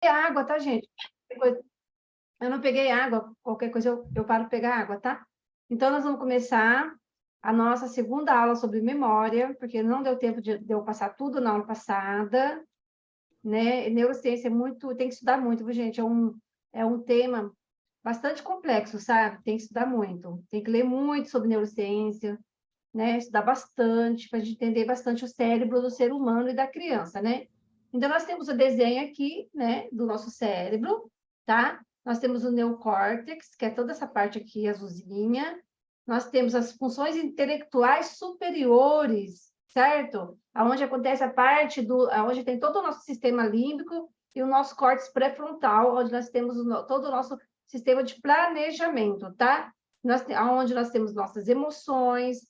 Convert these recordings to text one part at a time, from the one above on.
água, tá, gente? Eu não peguei água, qualquer coisa eu paro pegar água, tá? Então, nós vamos começar a nossa segunda aula sobre memória, porque não deu tempo de eu passar tudo na aula passada, né? Neurociência é muito, tem que estudar muito, viu, gente? É um tema bastante complexo, sabe? Tem que estudar muito, tem que ler muito sobre neurociência, né? Estudar bastante, para a gente entender bastante o cérebro do ser humano e da criança, né? Então, nós temos o desenho aqui, né, do nosso cérebro, tá? Nós temos o neocórtex, que é toda essa parte aqui azulzinha. Nós temos as funções intelectuais superiores, certo? Aonde acontece a parte aonde tem todo o nosso sistema límbico e o nosso córtex pré-frontal, onde nós temos todo o nosso sistema de planejamento, tá? Onde nós temos nossas emoções,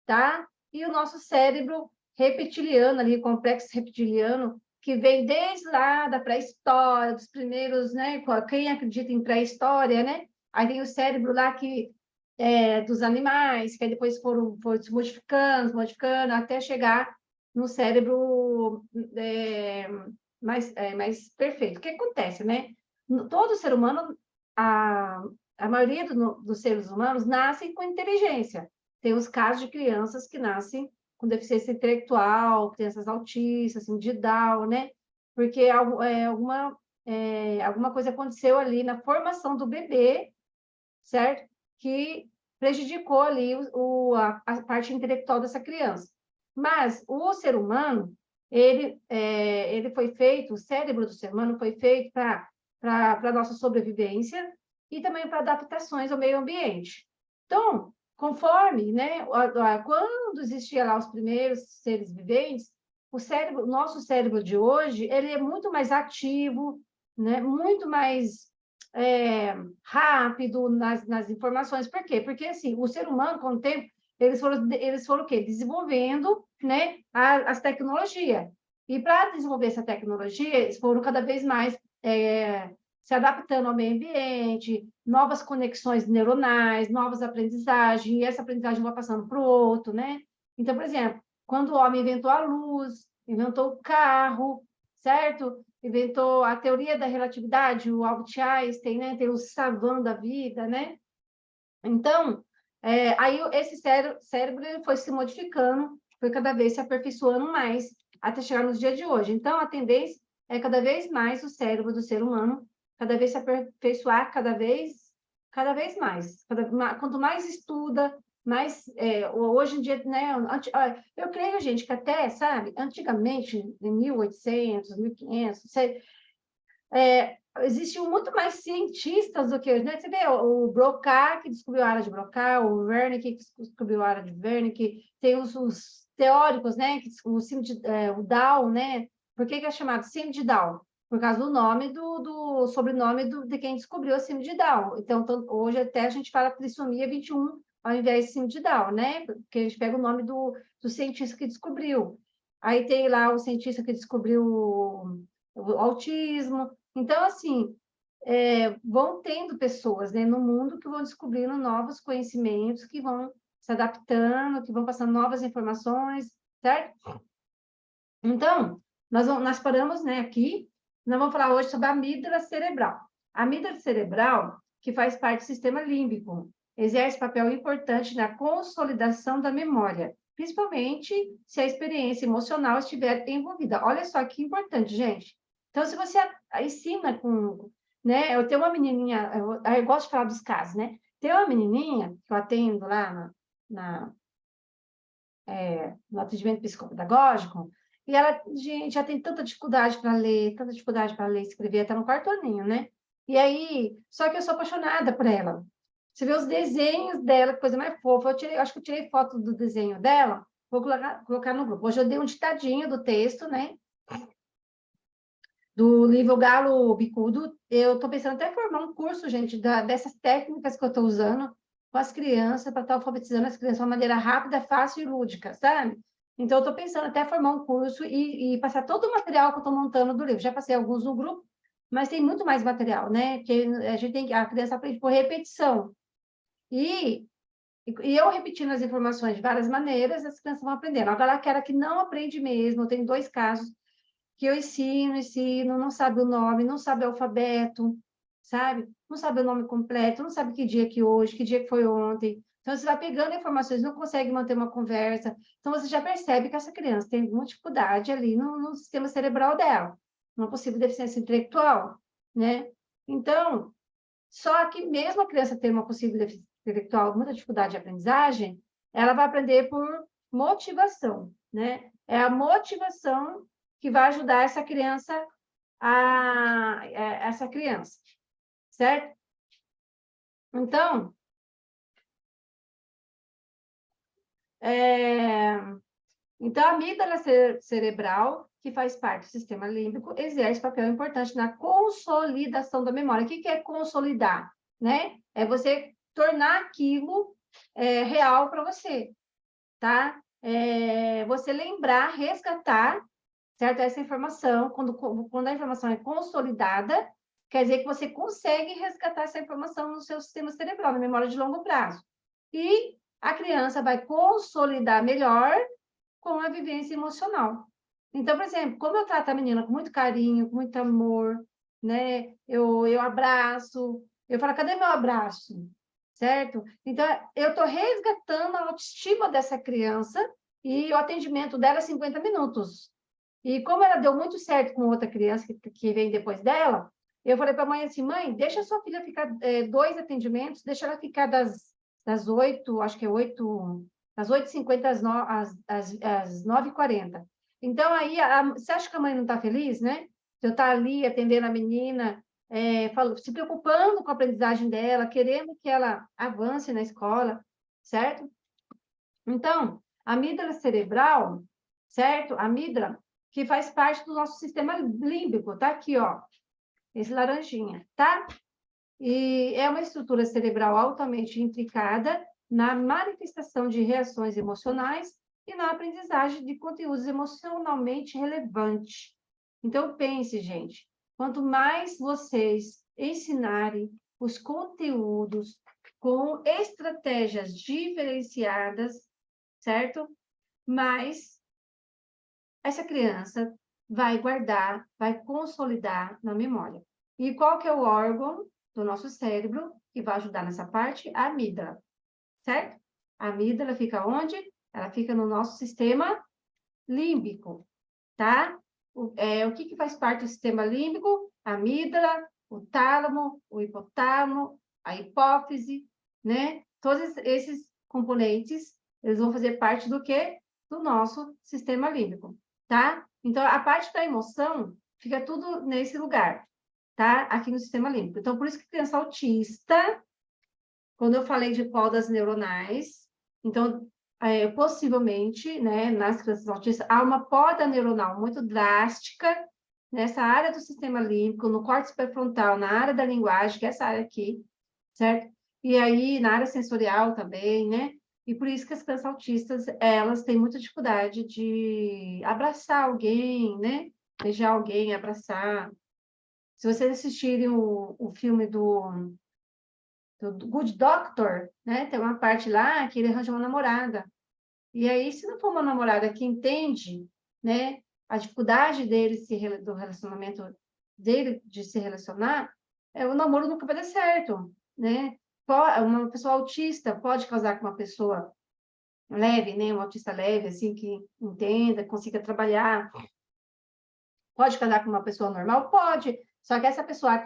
tá? E o nosso cérebro reptiliano, ali, complexo reptiliano, que vem desde lá da pré-história, dos primeiros, né? Quem acredita em pré-história, né? Aí tem o cérebro lá dos animais, que aí depois foram se modificando, até chegar no cérebro mais perfeito. O que acontece, né? Todo ser humano, a maioria dos seres humanos nascem com inteligência. Tem os casos de crianças que nascem com deficiência intelectual, crianças autistas, assim, de Down, né? Porque alguma coisa aconteceu ali na formação do bebê, certo? Que prejudicou ali a parte intelectual dessa criança. Mas o ser humano, ele foi feito, o cérebro do ser humano foi feito para a nossa sobrevivência e também para adaptações ao meio ambiente. Então, conforme, né, quando existia lá os primeiros seres viventes, o nosso cérebro de hoje, ele é muito mais ativo, né, muito mais rápido nas informações. Por quê? Porque, assim, o ser humano, com o tempo, eles foram o quê? Desenvolvendo, né, as tecnologias. E para desenvolver essa tecnologia, eles foram cada vez mais se adaptando ao meio ambiente, novas conexões neuronais, novas aprendizagens, e essa aprendizagem vai passando para o outro, né? Então, por exemplo, quando o homem inventou a luz, inventou o carro, certo? Inventou a teoria da relatividade, o Albert Einstein, né? Tem o Savan da vida, né? Então, aí esse cérebro ele foi se modificando, foi cada vez se aperfeiçoando mais, até chegar nos dias de hoje. Então, a tendência é cada vez mais o cérebro do ser humano, cada vez se aperfeiçoar, cada vez mais. Quanto mais estuda, mais... hoje em dia, né? Eu creio, gente, que até, sabe, antigamente, em 1800, 1500, existiam muito mais cientistas do que hoje, né? Você vê o Broca, que descobriu a área de Broca, o Wernicke, que descobriu a área de Wernicke, tem os teóricos, né? O Dow, né? Por que é chamado síndrome de Down? Por causa do nome do sobrenome de quem descobriu a síndrome de Down. Então, hoje até a gente fala trissomia 21 ao invés de síndrome de Down, né? Porque a gente pega o nome do cientista que descobriu. Aí tem lá o cientista que descobriu o autismo. Então, assim, vão tendo pessoas, né, no mundo que vão descobrindo novos conhecimentos, que vão se adaptando, que vão passando novas informações, certo? Então, nós paramos, né, aqui, nós vamos falar hoje sobre a amígdala cerebral. A amígdala cerebral, que faz parte do sistema límbico, exerce papel importante na consolidação da memória, principalmente se a experiência emocional estiver envolvida. Olha só que importante, gente. Então, se você ensina né, eu tenho uma menininha, eu gosto de falar dos casos, né? Tem uma menininha que eu atendo lá no atendimento psicopedagógico, e ela, gente, já tem tanta dificuldade para ler, tanta dificuldade para ler e escrever, até no quarto aninho, né? E aí, só que eu sou apaixonada por ela. Você vê os desenhos dela, que coisa mais fofa. Acho que eu tirei foto do desenho dela, vou colocar no grupo. Hoje eu dei um ditadinho do texto, né? Do livro Galo Bicudo. Eu estou pensando até em formar um curso, gente, dessas técnicas que eu estou usando com as crianças, para estar alfabetizando as crianças de uma maneira rápida, fácil e lúdica, sabe? Então, eu estou pensando até formar um curso e passar todo o material que eu estou montando do livro. Já passei alguns no grupo, mas tem muito mais material, né? Que a criança aprende por repetição. E eu repetindo as informações de várias maneiras, as crianças vão aprendendo. Agora, aquela que não aprende mesmo, eu tenho 2 casos que eu ensino, não sabe o nome, não sabe o alfabeto, sabe? Não sabe o nome completo, não sabe que dia que hoje, que dia que foi ontem. Então, você vai pegando informações, não consegue manter uma conversa. Então, você já percebe que essa criança tem alguma dificuldade ali no sistema cerebral dela, uma possível deficiência intelectual, né? Então, só que mesmo a criança ter uma possível deficiência intelectual, muita dificuldade de aprendizagem, ela vai aprender por motivação, né? É a motivação que vai ajudar essa criança, certo? Então, é, então, a amígdala cerebral, que faz parte do sistema límbico, exerce papel importante na consolidação da memória. O que é consolidar? Né? É você tornar aquilo real para você, tá? Você lembrar, resgatar, certo? Essa informação, quando a informação é consolidada, quer dizer que você consegue resgatar essa informação no seu sistema cerebral, na memória de longo prazo. E a criança vai consolidar melhor com a vivência emocional. Então, por exemplo, como eu trato a menina com muito carinho, com muito amor, né? Eu abraço, eu falo, cadê meu abraço? Certo? Então, eu estou resgatando a autoestima dessa criança e o atendimento dela é 50 minutos. E como ela deu muito certo com outra criança que vem depois dela, eu falei para a mãe assim, mãe, deixa a sua filha ficar 2 atendimentos, deixa ela ficar das 8, acho que é 8, das 8h50 às 9h40. Então, aí, você acha que a mãe não está feliz, né? De eu estar ali atendendo a menina, se preocupando com a aprendizagem dela, querendo que ela avance na escola, certo? Então, a amígdala cerebral, certo? A amígdala, que faz parte do nosso sistema límbico, tá aqui, ó, esse laranjinha, tá? E é uma estrutura cerebral altamente intricada na manifestação de reações emocionais e na aprendizagem de conteúdos emocionalmente relevantes. Então, pense, gente, quanto mais vocês ensinarem os conteúdos com estratégias diferenciadas, certo? Mais essa criança vai guardar, vai consolidar na memória. E qual que é o órgão do nosso cérebro que vai ajudar nessa parte? A amígdala, certo? A amígdala fica onde? Ela fica no nosso sistema límbico, tá? O que faz parte do sistema límbico? A amígdala, o tálamo, o hipotálamo, a hipófise, né? Todos esses componentes, eles vão fazer parte do quê? Do nosso sistema límbico, tá? Então, a parte da emoção fica tudo nesse lugar, tá? Aqui no sistema límbico. Então, por isso que criança autista, quando eu falei de podas neuronais, então, possivelmente, né, nas crianças autistas, há uma poda neuronal muito drástica nessa área do sistema límbico, no córtex pré-frontal, na área da linguagem, que é essa área aqui, certo? E aí, na área sensorial também, né? E por isso que as crianças autistas, elas têm muita dificuldade de abraçar alguém, né? Beijar alguém, abraçar. Se vocês assistirem o filme do Good Doctor, né? Tem uma parte lá que ele arranja uma namorada. E aí, se não for uma namorada que entende, né, a dificuldade do relacionamento dele de se relacionar, o namoro nunca vai dar certo, né? Uma pessoa autista pode casar com uma pessoa leve, né? Um autista leve, assim, que entenda, consiga trabalhar. Pode casar com uma pessoa normal? Pode. Só que essa pessoa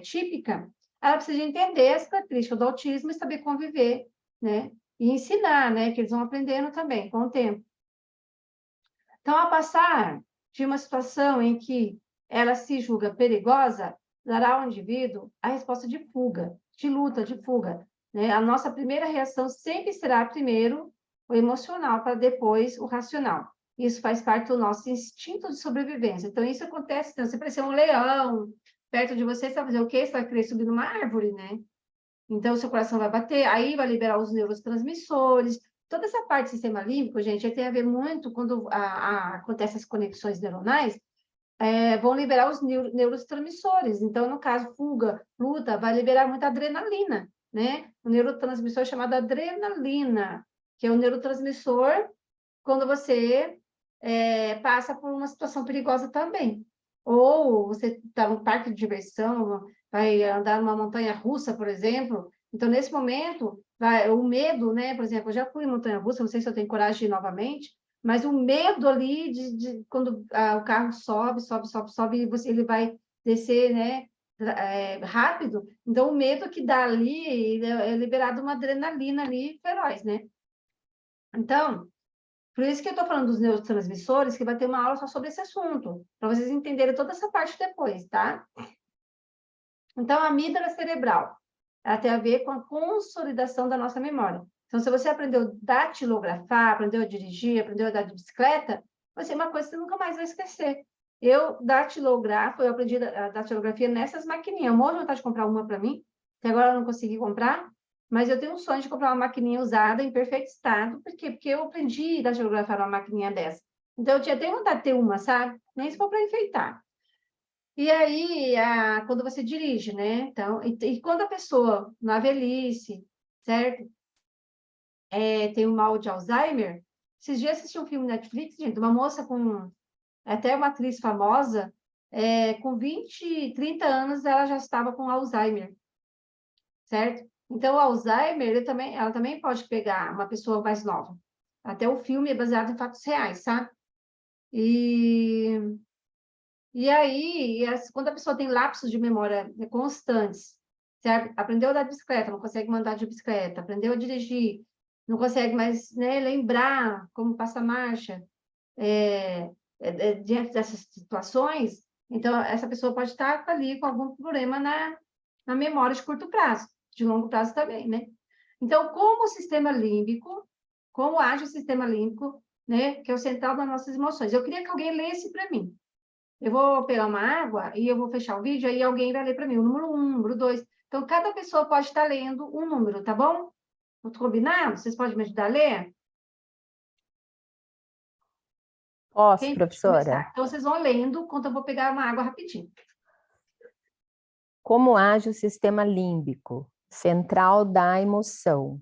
típica, ela precisa entender as características do autismo e saber conviver, né? E ensinar, né? Que eles vão aprendendo também, com o tempo. Então, ao passar de uma situação em que ela se julga perigosa, dará ao indivíduo a resposta de fuga, de luta, de fuga, né? A nossa primeira reação sempre será, primeiro, o emocional, para depois o racional. Isso faz parte do nosso instinto de sobrevivência. Então, isso acontece, então, se aparecer um leão perto de você, você vai fazer o quê? Você vai querer subir numa árvore, né? Então, o seu coração vai bater, aí vai liberar os neurotransmissores. Toda essa parte do sistema límbico, gente, tem a ver muito quando acontecem as conexões neuronais, vão liberar os neurotransmissores. Então, no caso, fuga, luta, vai liberar muita adrenalina, né? O neurotransmissor é chamado adrenalina, que é o neurotransmissor quando você passa por uma situação perigosa também. Ou você está num parque de diversão, vai andar numa montanha-russa, por exemplo. Então, nesse momento, o medo, né? Por exemplo, eu já fui em montanha-russa, não sei se eu tenho coragem de ir novamente, mas o medo ali quando o carro sobe, e ele vai descer, né? Rápido. Então, o medo que dá ali é liberado uma adrenalina ali feroz, né? Então, por isso que eu estou falando dos neurotransmissores, que vai ter uma aula só sobre esse assunto, para vocês entenderem toda essa parte depois, tá? Então, a amígdala cerebral, ela tem a ver com a consolidação da nossa memória. Então, se você aprendeu a datilografar, aprendeu a dirigir, aprendeu a andar de bicicleta, vai ser uma coisa que você nunca mais vai esquecer. Eu aprendi a datilografia nessas maquininhas. Eu morro de vontade de comprar uma para mim, que agora eu não consegui comprar, mas eu tenho um sonho de comprar uma maquininha usada, em perfeito estado. Por quê? Porque eu aprendi a datilografar uma maquininha dessa. Então, eu tinha até vontade de ter uma, sabe? Nem se for para enfeitar. E aí, quando você dirige, né? Então, e quando a pessoa, na velhice, certo? Tem um mal de Alzheimer. Esses dias assisti um filme Netflix, gente, uma moça até uma atriz famosa, com 20, 30 anos, ela já estava com Alzheimer, certo? Então, o Alzheimer, ela também pode pegar uma pessoa mais nova. Até o filme é baseado em fatos reais, sabe? E aí, quando a pessoa tem lapsos de memória constantes, certo? Aprendeu a andar de bicicleta, não consegue mandar de bicicleta, aprendeu a dirigir, não consegue mais, né, lembrar como passa a marcha, diante dessas situações, então essa pessoa pode estar ali com algum problema na memória de curto prazo, de longo prazo também, né? Então, como age o sistema límbico, né, que é o central das nossas emoções? Eu queria que alguém lesse para mim. Eu vou pegar uma água e eu vou fechar o vídeo, aí alguém vai ler para mim o número 1, o número 2. Então, cada pessoa pode estar lendo um número, tá bom? Vamos combinar? Vocês podem me ajudar a ler? Posso, Quem pode professora? começar? Então, vocês vão lendo, enquanto eu vou pegar uma água rapidinho. Como age o sistema límbico, central da emoção?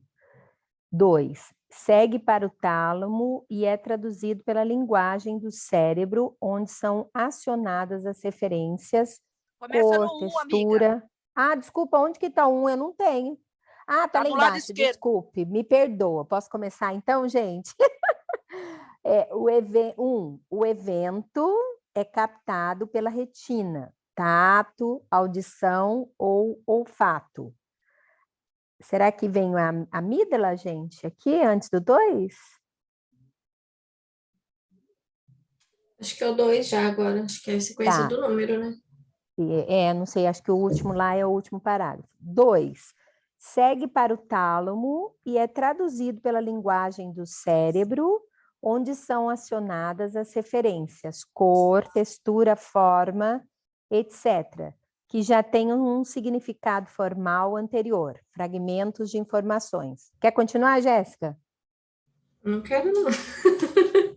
2. Segue para o tálamo e é traduzido pela linguagem do cérebro, onde são acionadas as referências, Começa cor, no 1, amiga. textura. Ah, desculpa, onde que está 1? Eu não tenho. Ah, tá Tá lá do lado embaixo, esquerdo. desculpe, me perdoa. Posso começar então, gente? O evento é captado pela retina, tato, audição ou olfato. Será que vem a amígdala, gente, aqui antes do 2? Acho que é o 2 já agora. Acho que é a sequência Tá. do número, né? Não sei, acho que o último lá é o último parágrafo. 2. Segue para o tálamo e é traduzido pela linguagem do cérebro, onde são acionadas as referências, cor, textura, forma, etc., que já tenham um significado formal anterior, fragmentos de informações. Quer continuar, Jéssica? Não quero, não.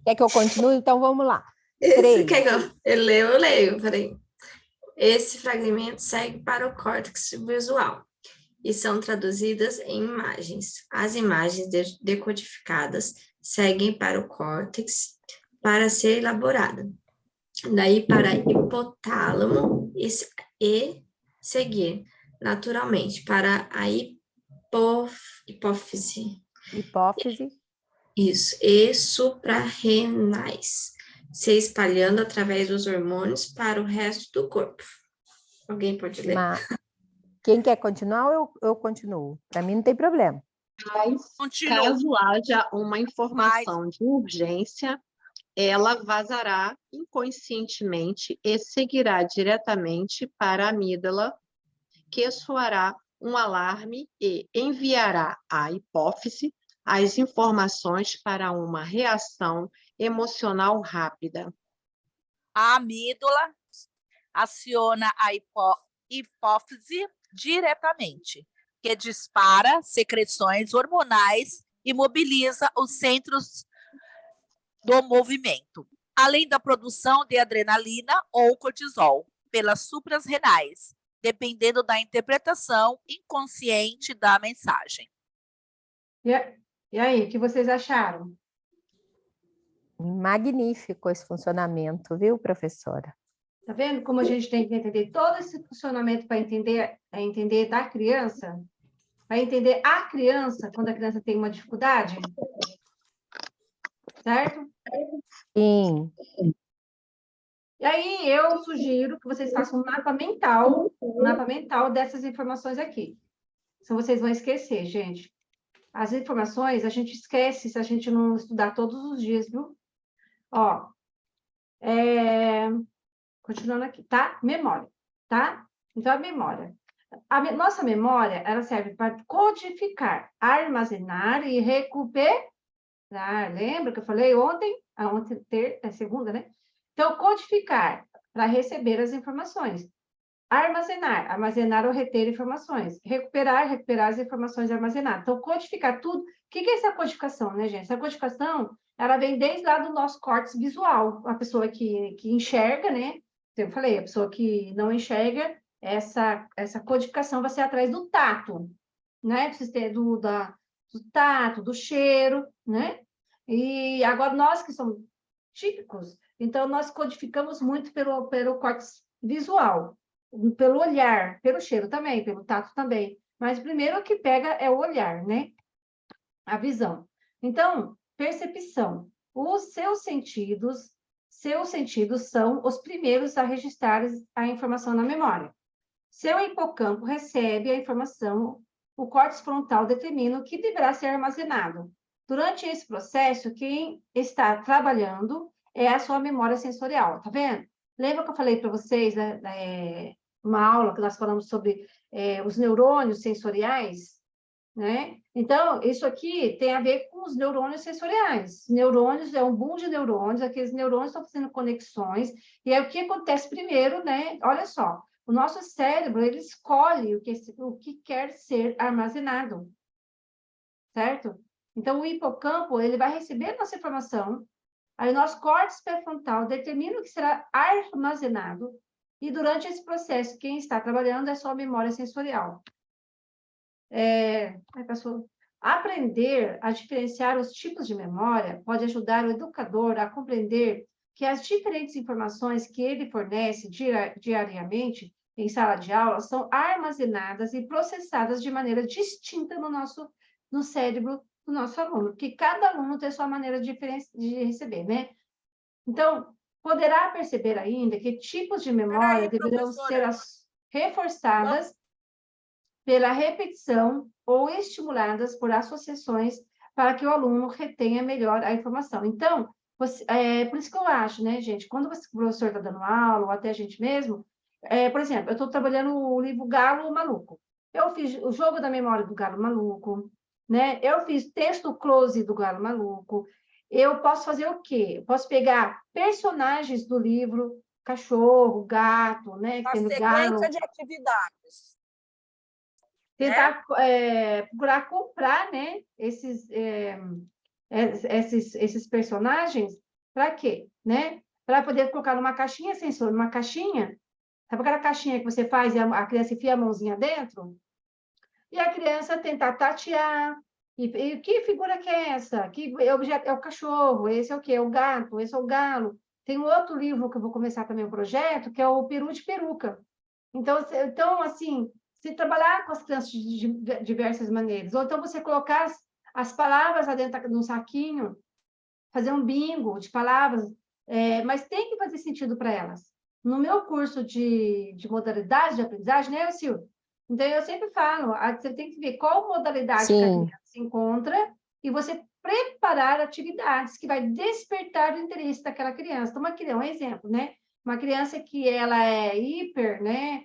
Quer que eu continue? Então vamos lá. Esse 3. que eu leio, peraí. Esse fragmento segue para o córtex visual e são traduzidas em imagens. As imagens decodificadas seguem para o córtex para ser elaborada. Daí para hipotálamo e seguir naturalmente para a hipófise. Hipófise. Isso, e suprarrenais, se espalhando através dos hormônios para o resto do corpo. Alguém pode ler? Quem quer continuar ou eu continuo? Para mim não tem problema. Mas, caso haja uma informação de urgência, ela vazará inconscientemente e seguirá diretamente para a amígdala, que soará um alarme e enviará à hipófise as informações para uma reação emocional rápida. A amígdala aciona a hipófise diretamente, que dispara secreções hormonais e mobiliza os centros do movimento, além da produção de adrenalina ou cortisol pelas suprarrenais, dependendo da interpretação inconsciente da mensagem. E aí, o que vocês acharam? Magnífico esse funcionamento, viu, professora? Tá vendo como a gente tem que entender todo esse funcionamento para entender da criança? Para entender a criança, quando a criança tem uma dificuldade? Certo? Sim. E aí eu sugiro que vocês façam um mapa mental dessas informações aqui. Senão vocês vão esquecer, gente. As informações a gente esquece se a gente não estudar todos os dias, viu? Ó, continuando aqui, tá? Memória, tá? Então, a memória. Nossa memória, ela serve para codificar, armazenar e recuperar. Lembra que eu falei ontem? Segunda, né? Então, codificar, para receber as informações. Armazenar ou reter informações. Recuperar as informações armazenadas. Então, codificar tudo. O que é essa codificação, né, gente? Essa codificação, ela vem desde lá do nosso córtex visual. A pessoa que enxerga, né? Eu falei, a pessoa que não enxerga, essa codificação vai ser através do tato, né? Do tato, do cheiro, né? E agora, nós que somos típicos, então, nós codificamos muito pelo córtex visual, pelo olhar, pelo cheiro também, pelo tato também. Mas primeiro o que pega é o olhar, né? A visão. Então, percepção. Os seus sentidos são os primeiros a registrar a informação na memória. Seu hipocampo recebe a informação, o córtex frontal determina o que deverá ser armazenado. Durante esse processo, quem está trabalhando é a sua memória sensorial, tá vendo? Lembra que eu falei para vocês, uma aula que nós falamos sobre os neurônios sensoriais, né? Então, isso aqui tem a ver com os neurônios sensoriais. Neurônios é um boom de neurônios, aqueles neurônios estão fazendo conexões, e é o que acontece primeiro, né? Olha só, o nosso cérebro, ele escolhe o que quer ser armazenado, certo? Então, o hipocampo, ele vai receber nossa informação, aí o nosso córtex pré-frontal determina o que será armazenado, e durante esse processo, quem está trabalhando é só a memória sensorial. Aprender a diferenciar os tipos de memória pode ajudar o educador a compreender que as diferentes informações que ele fornece diariamente em sala de aula são armazenadas e processadas de maneira distinta no cérebro do nosso aluno, porque cada aluno tem sua maneira de receber, né? Então, poderá perceber ainda que tipos de memória deverão ser reforçadas pela repetição ou estimuladas por associações para que o aluno retenha melhor a informação. Então, por isso que eu acho, né, gente, quando o professor está dando aula, ou até a gente mesmo, por exemplo, eu estou trabalhando o livro Galo Maluco. Eu fiz o jogo da memória do Galo Maluco, né? Eu fiz texto close do Galo Maluco. Eu posso fazer o quê? Eu posso pegar personagens do livro, cachorro, gato, né? Uma sequência de atividades. Tentar procurar comprar, né, esses personagens, para quê? Né? Para poder colocar numa caixinha sensor, numa caixinha, sabe aquela caixinha que você faz e a criança enfia a mãozinha dentro? E a criança tentar tatear, e que figura que é essa? Que objeto é o cachorro, esse é o quê? É o gato, esse é o galo. Tem um outro livro que eu vou começar também o projeto, que é o Peru de Peruca. Então assim, você trabalhar com as crianças de diversas maneiras. Ou então você colocar as palavras lá dentro de um saquinho, fazer um bingo de palavras, mas tem que fazer sentido para elas. No meu curso de modalidade de aprendizagem, né, Silvio? Então, eu sempre falo, você tem que ver qual modalidade que a criança se encontra e você preparar atividades que vai despertar o interesse daquela criança. Então, um exemplo, né? Uma criança que ela é hiper, né?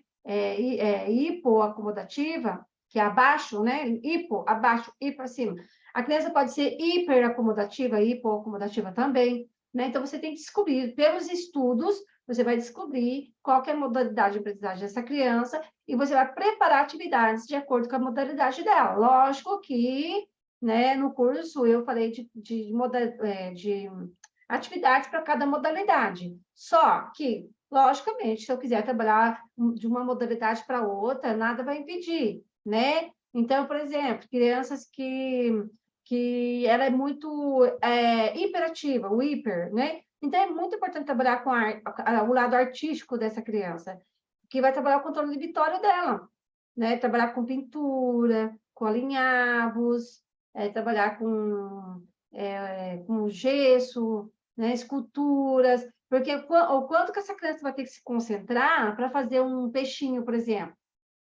Hipoacomodativa, que é abaixo, né? Abaixo, hipo acima. A criança pode ser hiperacomodativa, hipoacomodativa também, né? Então, você tem que descobrir, pelos estudos, você vai descobrir qual que é a modalidade de aprendizagem dessa criança e você vai preparar atividades de acordo com a modalidade dela. Lógico que, né, no curso eu falei de atividades para cada modalidade. Só que, logicamente, se eu quiser trabalhar de uma modalidade para outra, nada vai impedir, né? Então, por exemplo, crianças que que ela é muito hiperativa, o hiper, né? Então, é muito importante trabalhar com o lado artístico dessa criança, que vai trabalhar o controle inibitório dela, né? Trabalhar com pintura, com alinhavos, trabalhar com gesso, né? Esculturas, porque o quanto que essa criança vai ter que se concentrar para fazer um peixinho, por exemplo,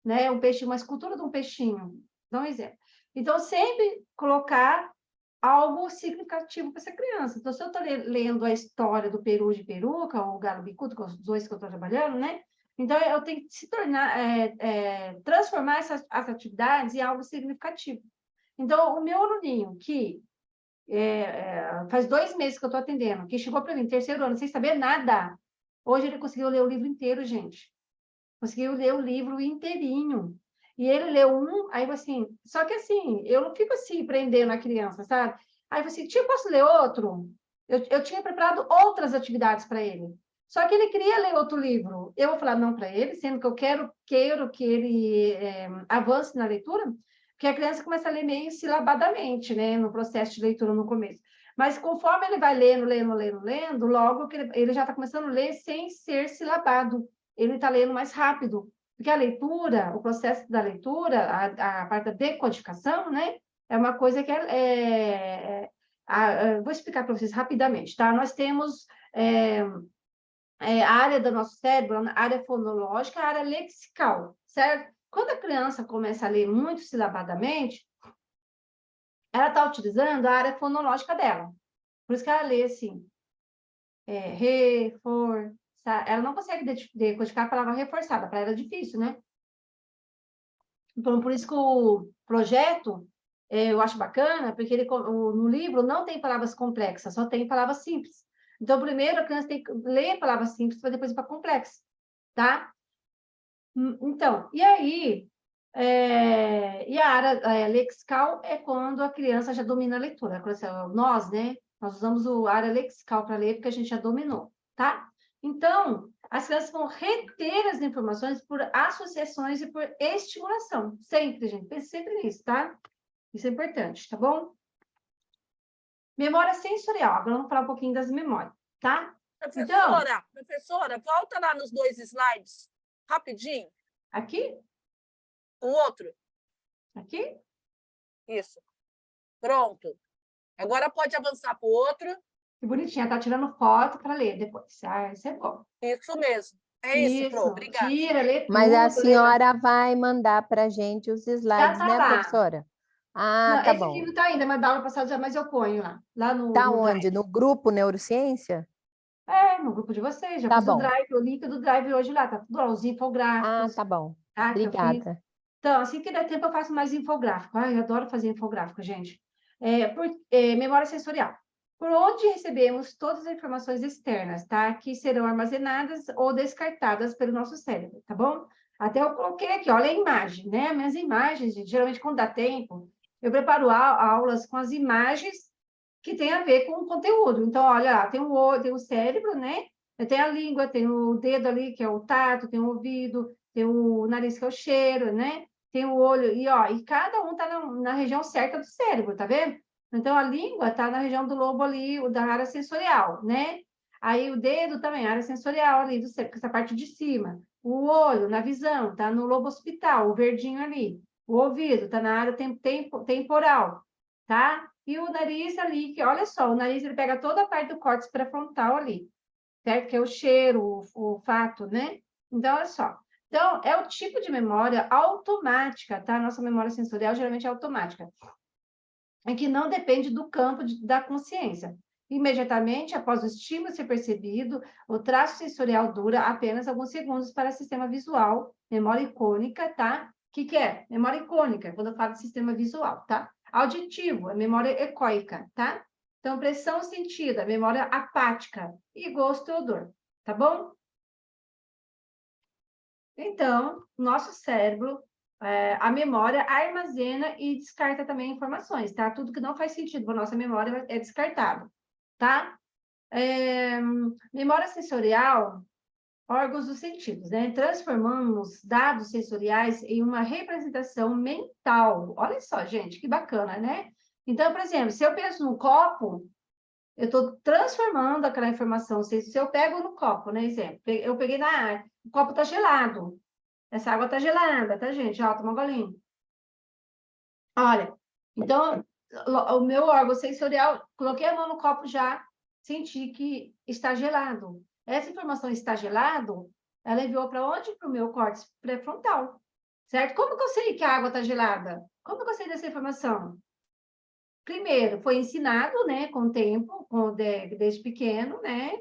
né? Um peixinho, uma escultura de um peixinho, dá um exemplo. Então, sempre colocar algo significativo para essa criança. Então, se eu estou lendo a história do Peru de Peruca, ou o Galo Bicudo, que são os dois que eu estou trabalhando, né? Então, eu tenho que se tornar, transformar as atividades em algo significativo. Então, o meu aluninho, que faz 2 meses que eu estou atendendo, que chegou para mim, 3º ano, sem saber nada, hoje ele conseguiu ler o livro inteiro, gente. Conseguiu ler o livro inteirinho. E ele leu aí assim, só que assim, eu não fico assim, prendendo a criança, sabe? Aí eu assim, tia, posso ler outro? Eu tinha preparado outras atividades para ele. Só que ele queria ler outro livro. Eu vou falar não para ele, sendo que eu quero que ele avance na leitura, porque a criança começa a ler meio silabadamente, né? No processo de leitura no começo. Mas conforme ele vai lendo, logo que ele já está começando a ler sem ser silabado. Ele está lendo mais rápido. Porque a leitura, o processo da leitura, a parte da decodificação, né? É uma coisa que vou explicar para vocês rapidamente, tá? Nós temos a área do nosso cérebro, a área fonológica, a área lexical, certo? Quando a criança começa a ler muito silabadamente, ela está utilizando a área fonológica dela. Por isso que ela lê assim, re, for, ela não consegue decodificar a palavra reforçada, para ela é difícil, né? Então, por isso que o projeto eu acho bacana, porque no livro não tem palavras complexas, só tem palavras simples. Então, primeiro a criança tem que ler palavras simples para depois ir para complexas, tá? Então, e aí, e a área lexical é quando a criança já domina a leitura. Nós, né? Nós usamos a área lexical para ler porque a gente já dominou, tá? Então, as crianças vão reter as informações por associações e por estimulação. Sempre, gente. Pense sempre nisso, tá? Isso é importante, tá bom? Memória sensorial. Agora vamos falar um pouquinho das memórias, tá? Professora, volta lá nos 2 slides, rapidinho. Aqui? O outro. Aqui? Isso. Pronto. Agora pode avançar para o outro. Que bonitinha, tá tirando foto para ler depois. Isso é bom. Isso mesmo. É isso, Pro. Obrigada. Tira, lê tudo. Mas a senhora vai mandar para a gente os slides, tá né, lá. professora? Ah, não, tá esse bom. livro tá ainda, mas da aula passada mas eu ponho lá. Lá no onde? Drive. No grupo Neurociência? No grupo de vocês. Já Tá pus bom. o link do Drive hoje lá. Tá tudo lá, os infográficos. Tá bom. Tá, Obrigada. Então, assim que der tempo, eu faço mais infográfico. Eu adoro fazer infográfico, gente. Memória sensorial. Por onde recebemos todas as informações externas, tá? Que serão armazenadas ou descartadas pelo nosso cérebro, tá bom? Até eu coloquei aqui, olha a imagem, né? Minhas imagens, gente, geralmente quando dá tempo, eu preparo aulas com as imagens que tem a ver com o conteúdo. Então, olha lá, tem o cérebro, né? Tem a língua, tem o dedo ali, que é o tato, tem o ouvido, tem o nariz, que é o cheiro, né? Tem o olho, e cada um está na região certa do cérebro, tá vendo? Então, a língua está na região do lobo ali, da área sensorial, né? Aí, o dedo também, área sensorial ali do cérebro, essa parte de cima. O olho, na visão, está no lobo occipital, o verdinho ali. O ouvido está na área temporal, tá? E o nariz ali, que olha só, o nariz ele pega toda a parte do córtex pré-frontal ali, certo? Que é o cheiro, o olfato, né? Então, olha só. Então, é o tipo de memória automática, tá? Nossa memória sensorial geralmente é automática, em que não depende do campo da consciência. Imediatamente após o estímulo ser percebido, o traço sensorial dura apenas alguns segundos para o sistema visual, memória icônica, tá? O que é? Memória icônica, quando eu falo de sistema visual, tá? Auditivo, é memória ecóica, tá? Então, pressão sentida, memória apática, e gosto e odor, tá bom? Então, nosso cérebro, a memória armazena e descarta também informações, tá? Tudo que não faz sentido para a nossa memória é descartado, tá? Memória sensorial, órgãos dos sentidos, né? Transformamos dados sensoriais em uma representação mental. Olha só, gente, que bacana, né? Então, por exemplo, se eu penso num copo, eu estou transformando aquela informação. Se eu pego no copo, né, exemplo, eu peguei na água, o copo está gelado. Essa água está gelada, tá, gente? Ó, toma um golinho. Olha, então, o meu órgão sensorial, coloquei a mão no copo já, senti que está gelado. Essa informação está gelado, ela enviou para onde? Para o meu córtex pré-frontal, certo? Como que eu sei que a água está gelada? Como que eu sei dessa informação? Primeiro, foi ensinado, né, com o tempo, desde pequeno, né?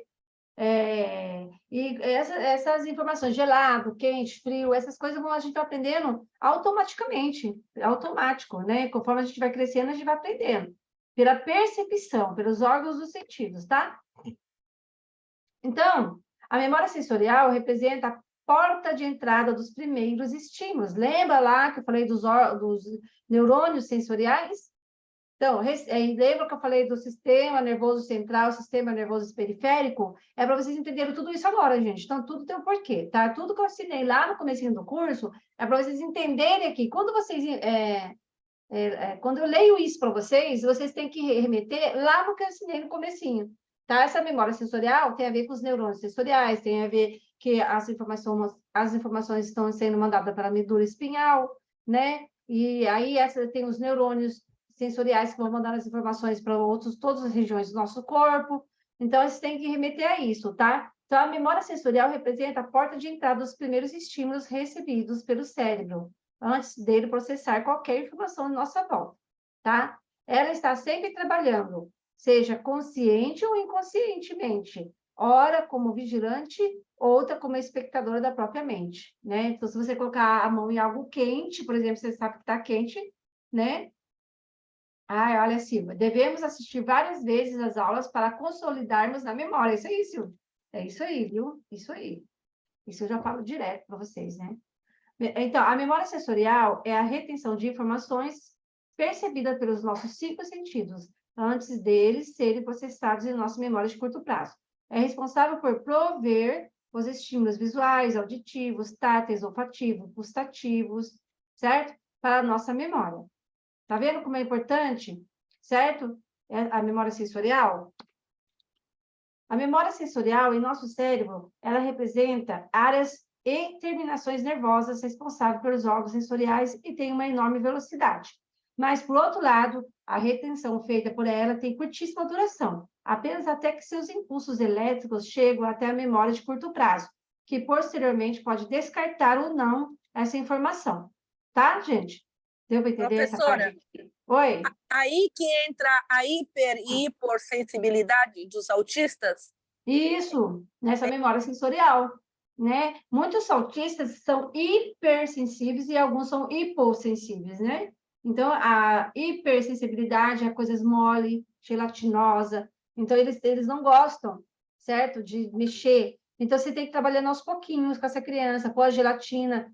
E essas informações, gelado, quente, frio, essas coisas a gente vai aprendendo automaticamente, automático, né? Conforme a gente vai crescendo, a gente vai aprendendo. Pela percepção, pelos órgãos dos sentidos, tá? Então, a memória sensorial representa a porta de entrada dos primeiros estímulos. Lembra lá que eu falei dos neurônios sensoriais? Então, lembra que eu falei do sistema nervoso central, sistema nervoso periférico? É para vocês entenderem tudo isso agora, gente. Então, tudo tem um porquê, tá? Tudo que eu ensinei lá no comecinho do curso é para vocês entenderem aqui. Quando vocês... quando eu leio isso para vocês, vocês têm que remeter lá no que eu ensinei no comecinho, tá? Essa memória sensorial tem a ver com os neurônios sensoriais, tem a ver que as informações estão sendo mandadas para a medula espinhal, né? E aí tem os neurônios sensoriais que vão mandar as informações para todas as regiões do nosso corpo. Então, vocês têm que remeter a isso, tá? Então, a memória sensorial representa a porta de entrada dos primeiros estímulos recebidos pelo cérebro, antes dele processar qualquer informação à nossa volta, tá? Ela está sempre trabalhando, seja consciente ou inconscientemente, ora como vigilante, outra como espectadora da própria mente, né? Então, se você colocar a mão em algo quente, por exemplo, você sabe que está quente, né? Ah, olha, Silvia, devemos assistir várias vezes as aulas para consolidarmos na memória. Isso aí, Silvia. É isso aí, viu? Isso aí. Isso eu já falo direto para vocês, né? Então, a memória sensorial é a retenção de informações percebidas pelos nossos 5 sentidos, antes deles serem processados em nossa memória de curto prazo. É responsável por prover os estímulos visuais, auditivos, táteis, olfativos, gustativos, certo? Para a nossa memória. Tá vendo como é importante, certo? A memória sensorial? A memória sensorial em nosso cérebro, ela representa áreas e terminações nervosas responsáveis pelos órgãos sensoriais e tem uma enorme velocidade. Mas, por outro lado, a retenção feita por ela tem curtíssima duração, apenas até que seus impulsos elétricos chegam até a memória de curto prazo, que posteriormente pode descartar ou não essa informação. Tá, gente? Deu para entender essa parte? Oi? Aí que entra a hiper e hipossensibilidade dos autistas? Isso, nessa memória sensorial, né? Muitos autistas são hipersensíveis e alguns são hipossensíveis, né? Então, a hipersensibilidade é coisas mole, gelatinosa. Então, eles não gostam, certo? De mexer. Então, você tem que trabalhar aos pouquinhos com essa criança, pôr a gelatina,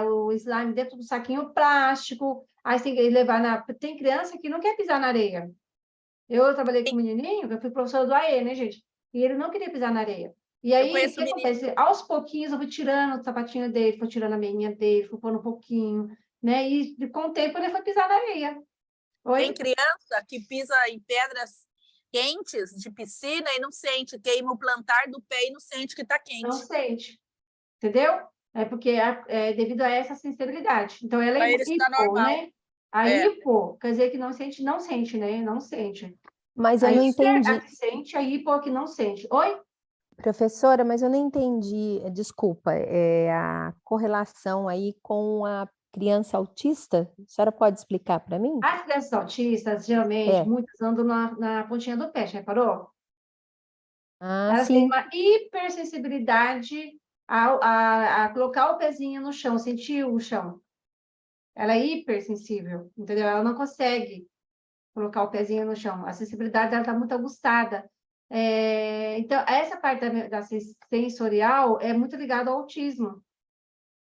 o slime dentro do saquinho plástico. Aí você tem que levar na... Tem criança que não quer pisar na areia. Eu trabalhei com um menininho, eu fui professora do AE, né, gente? E ele não queria pisar na areia. E aí, o que acontece? Aos pouquinhos, eu fui tirando o sapatinho dele, fui tirando a meinha dele, fui pondo um pouquinho, né? E com o tempo, ele foi pisar na areia. Oi? Tem criança que pisa em pedras quentes de piscina e não sente, queima o plantar do pé e não sente que está quente. Não sente. Entendeu? É porque é devido a essa sensibilidade. Então, ela é hipo, né? A hipo, quer dizer que não sente, né? Não sente. Mas eu não entendi. A que sente, a hipo é a que não sente. Oi? Professora, mas eu não entendi, desculpa, a correlação aí com a criança autista? A senhora pode explicar para mim? As crianças autistas, geralmente, muitas andam na pontinha do pé, já reparou? Elas têm uma hipersensibilidade a colocar o pezinho no chão, sentir o chão. Ela é hipersensível, entendeu? Ela não consegue colocar o pezinho no chão. A sensibilidade dela está muito aguçada. Então, essa parte da sensorial é muito ligada ao autismo,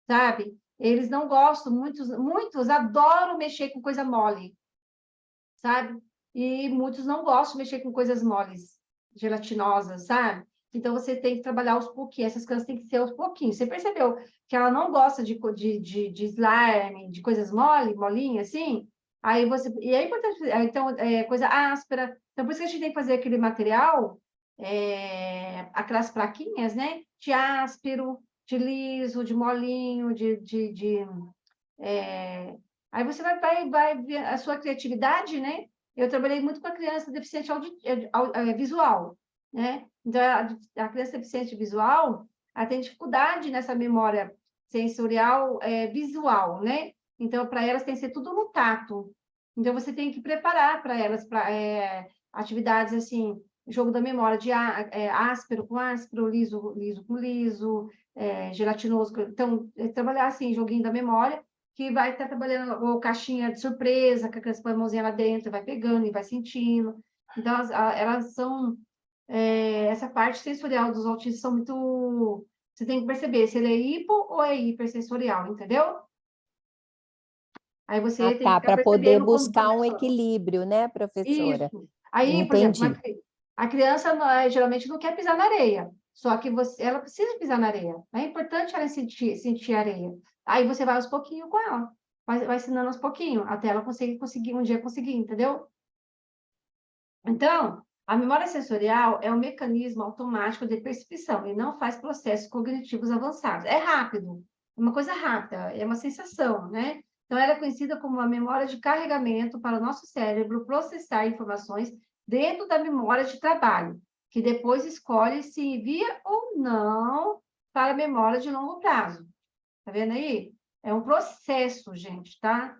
sabe? Eles não gostam, muitos adoram mexer com coisa mole, sabe? E muitos não gostam de mexer com coisas moles, gelatinosas, sabe? Então, você tem que trabalhar aos pouquinhos, essas crianças têm que ser aos pouquinhos. Você percebeu que ela não gosta de slime, de coisas molinhas, assim? Aí você... E é importante... Então, coisa áspera. Então, por isso que a gente tem que fazer aquele material, aquelas plaquinhas, né? De áspero, de liso, de molinho, aí você vai ver a sua criatividade, né? Eu trabalhei muito com a criança deficiente visual, né? Então, a criança deficiente visual, ela tem dificuldade nessa memória sensorial visual, né? Então, para elas tem que ser tudo no tato. Então, você tem que preparar para elas atividades assim, jogo da memória de áspero com áspero, liso com liso, gelatinoso. Então, trabalhar assim, joguinho da memória, que vai estar trabalhando, ou caixinha de surpresa, que a criança põe a mãozinha lá dentro, vai pegando e vai sentindo. Então, elas são... essa parte sensorial dos autistas são muito... Você tem que perceber se ele é hipo ou é hipersensorial, entendeu? Aí você tem que ficar para poder percebendo buscar um professor. equilíbrio, né, professora? Isso. Aí, por Entendi. exemplo, a criança geralmente não quer pisar na areia, só que ela precisa pisar na areia. É importante ela sentir areia. Aí você vai aos pouquinhos com ela, vai ensinando aos pouquinhos, até ela conseguir um dia conseguir, entendeu? Então, a memória sensorial é um mecanismo automático de percepção e não faz processos cognitivos avançados. É rápido, é uma coisa rápida, é uma sensação, né? Então, ela é conhecida como uma memória de carregamento para o nosso cérebro processar informações dentro da memória de trabalho, que depois escolhe se envia ou não para a memória de longo prazo. Tá vendo aí? É um processo, gente, tá?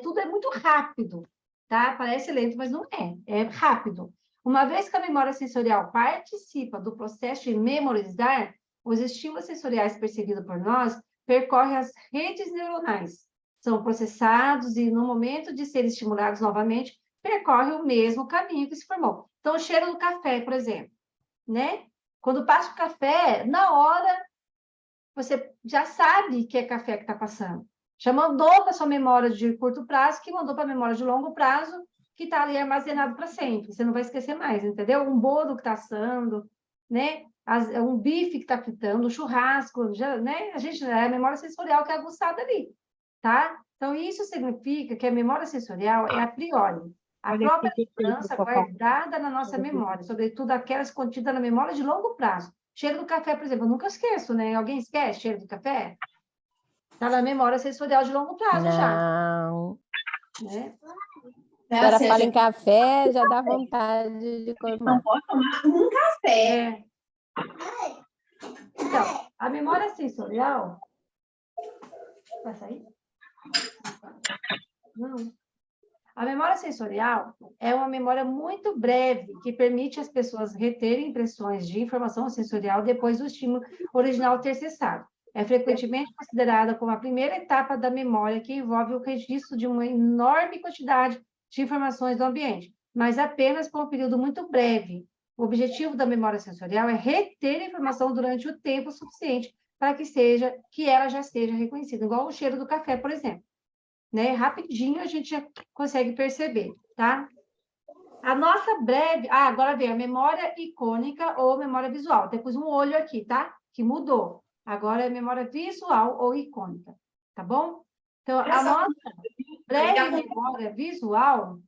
Tudo é muito rápido, tá? Parece lento, mas não é. É rápido. Uma vez que a memória sensorial participa do processo de memorizar, os estímulos sensoriais percebidos por nós percorrem as redes neuronais. São processados e, no momento de serem estimulados novamente, percorre o mesmo caminho que se formou. Então, o cheiro do café, por exemplo, né? Quando passa o café, na hora você já sabe que é café que está passando. Já mandou para sua memória de curto prazo, que mandou para a memória de longo prazo, que está ali armazenado para sempre. Você não vai esquecer mais, entendeu? Um bolo que está assando, né? Um bife que está fritando, um churrasco, né? A memória sensorial que é aguçada ali, tá? Então, isso significa que a memória sensorial é a priori. A própria lembrança guardada na nossa memória, sobretudo aquelas contidas na memória de longo prazo. Cheiro do café, por exemplo, eu nunca esqueço, né? Alguém esquece cheiro do café? Está na memória sensorial de longo prazo já. Não. Né? A senhora fala em café, já dá vontade de comer. Não pode tomar um café. Então, a memória sensorial... Vai sair? Não. A memória sensorial é uma memória muito breve que permite às pessoas reterem impressões de informação sensorial depois do estímulo original ter cessado. É frequentemente considerada como a primeira etapa da memória que envolve o registro de uma enorme quantidade de informações do ambiente, mas apenas por um período muito breve. O objetivo da memória sensorial é reter a informação durante o tempo suficiente para que ela já seja reconhecida, igual o cheiro do café, por exemplo. Né? Rapidinho a gente já consegue perceber, tá? A nossa breve... agora vem a memória icônica ou memória visual. Depois um olho aqui, tá? Que mudou. Agora é memória visual ou icônica, tá bom? Então, a nossa breve memória visual...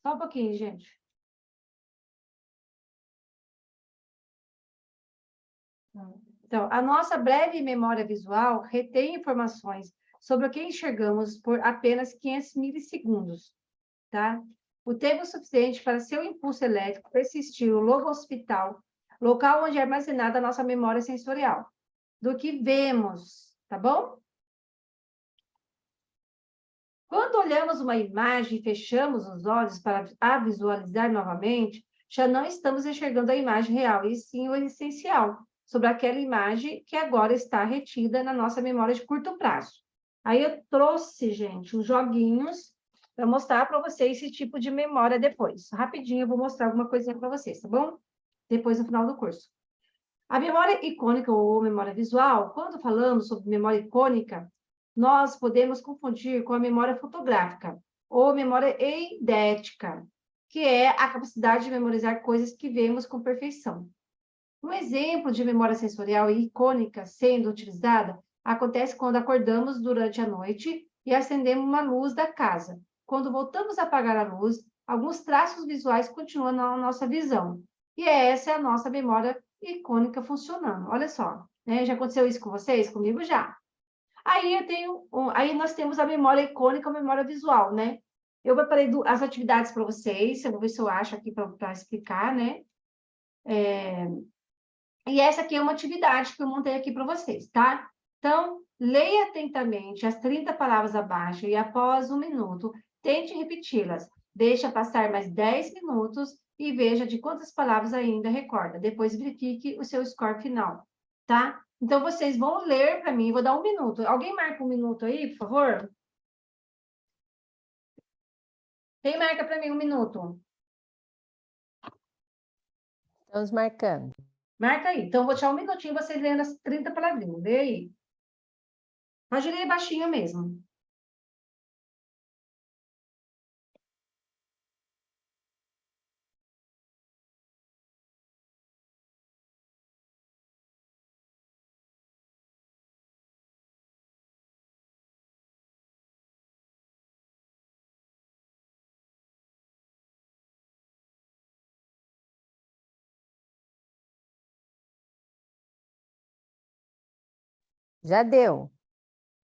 Só um pouquinho, gente. Então, a nossa breve memória visual retém informações sobre o que enxergamos por apenas 500 milissegundos, tá? O tempo suficiente para seu impulso elétrico persistir no lobo hospital, local onde é armazenada a nossa memória sensorial, do que vemos, tá bom? Quando olhamos uma imagem e fechamos os olhos para a visualizar novamente, já não estamos enxergando a imagem real, e sim o essencial, sobre aquela imagem que agora está retida na nossa memória de curto prazo. Aí eu trouxe, gente, os joguinhos para mostrar para vocês esse tipo de memória depois. Rapidinho eu vou mostrar alguma coisinha para vocês, tá bom? Depois, no final do curso. A memória icônica ou memória visual, quando falamos sobre memória icônica, nós podemos confundir com a memória fotográfica ou memória eidética, que é a capacidade de memorizar coisas que vemos com perfeição. Um exemplo de memória sensorial e icônica sendo utilizada acontece quando acordamos durante a noite e acendemos uma luz da casa. Quando voltamos a apagar a luz, alguns traços visuais continuam na nossa visão. E essa é a nossa memória icônica funcionando. Olha só, né? Já aconteceu isso com vocês? Comigo já. Aí nós temos a memória icônica, a memória visual, né? Eu preparei as atividades para vocês, eu vou ver se eu acho aqui para explicar, né? E essa aqui é uma atividade que eu montei aqui para vocês, tá? Então, leia atentamente as 30 palavras abaixo e após 1 minuto, tente repeti-las. Deixa passar mais 10 minutos e veja de quantas palavras ainda recorda. Depois verifique o seu score final, tá? Então, vocês vão ler para mim, vou dar 1 minuto. Alguém marca 1 minuto aí, por favor? Quem marca para mim 1 minuto? Estamos marcando. Marca aí. Então, eu vou tirar 1 minutinho, vocês lendo as 30 palavrinhas. Lê aí. Pode ler baixinho mesmo. Já deu.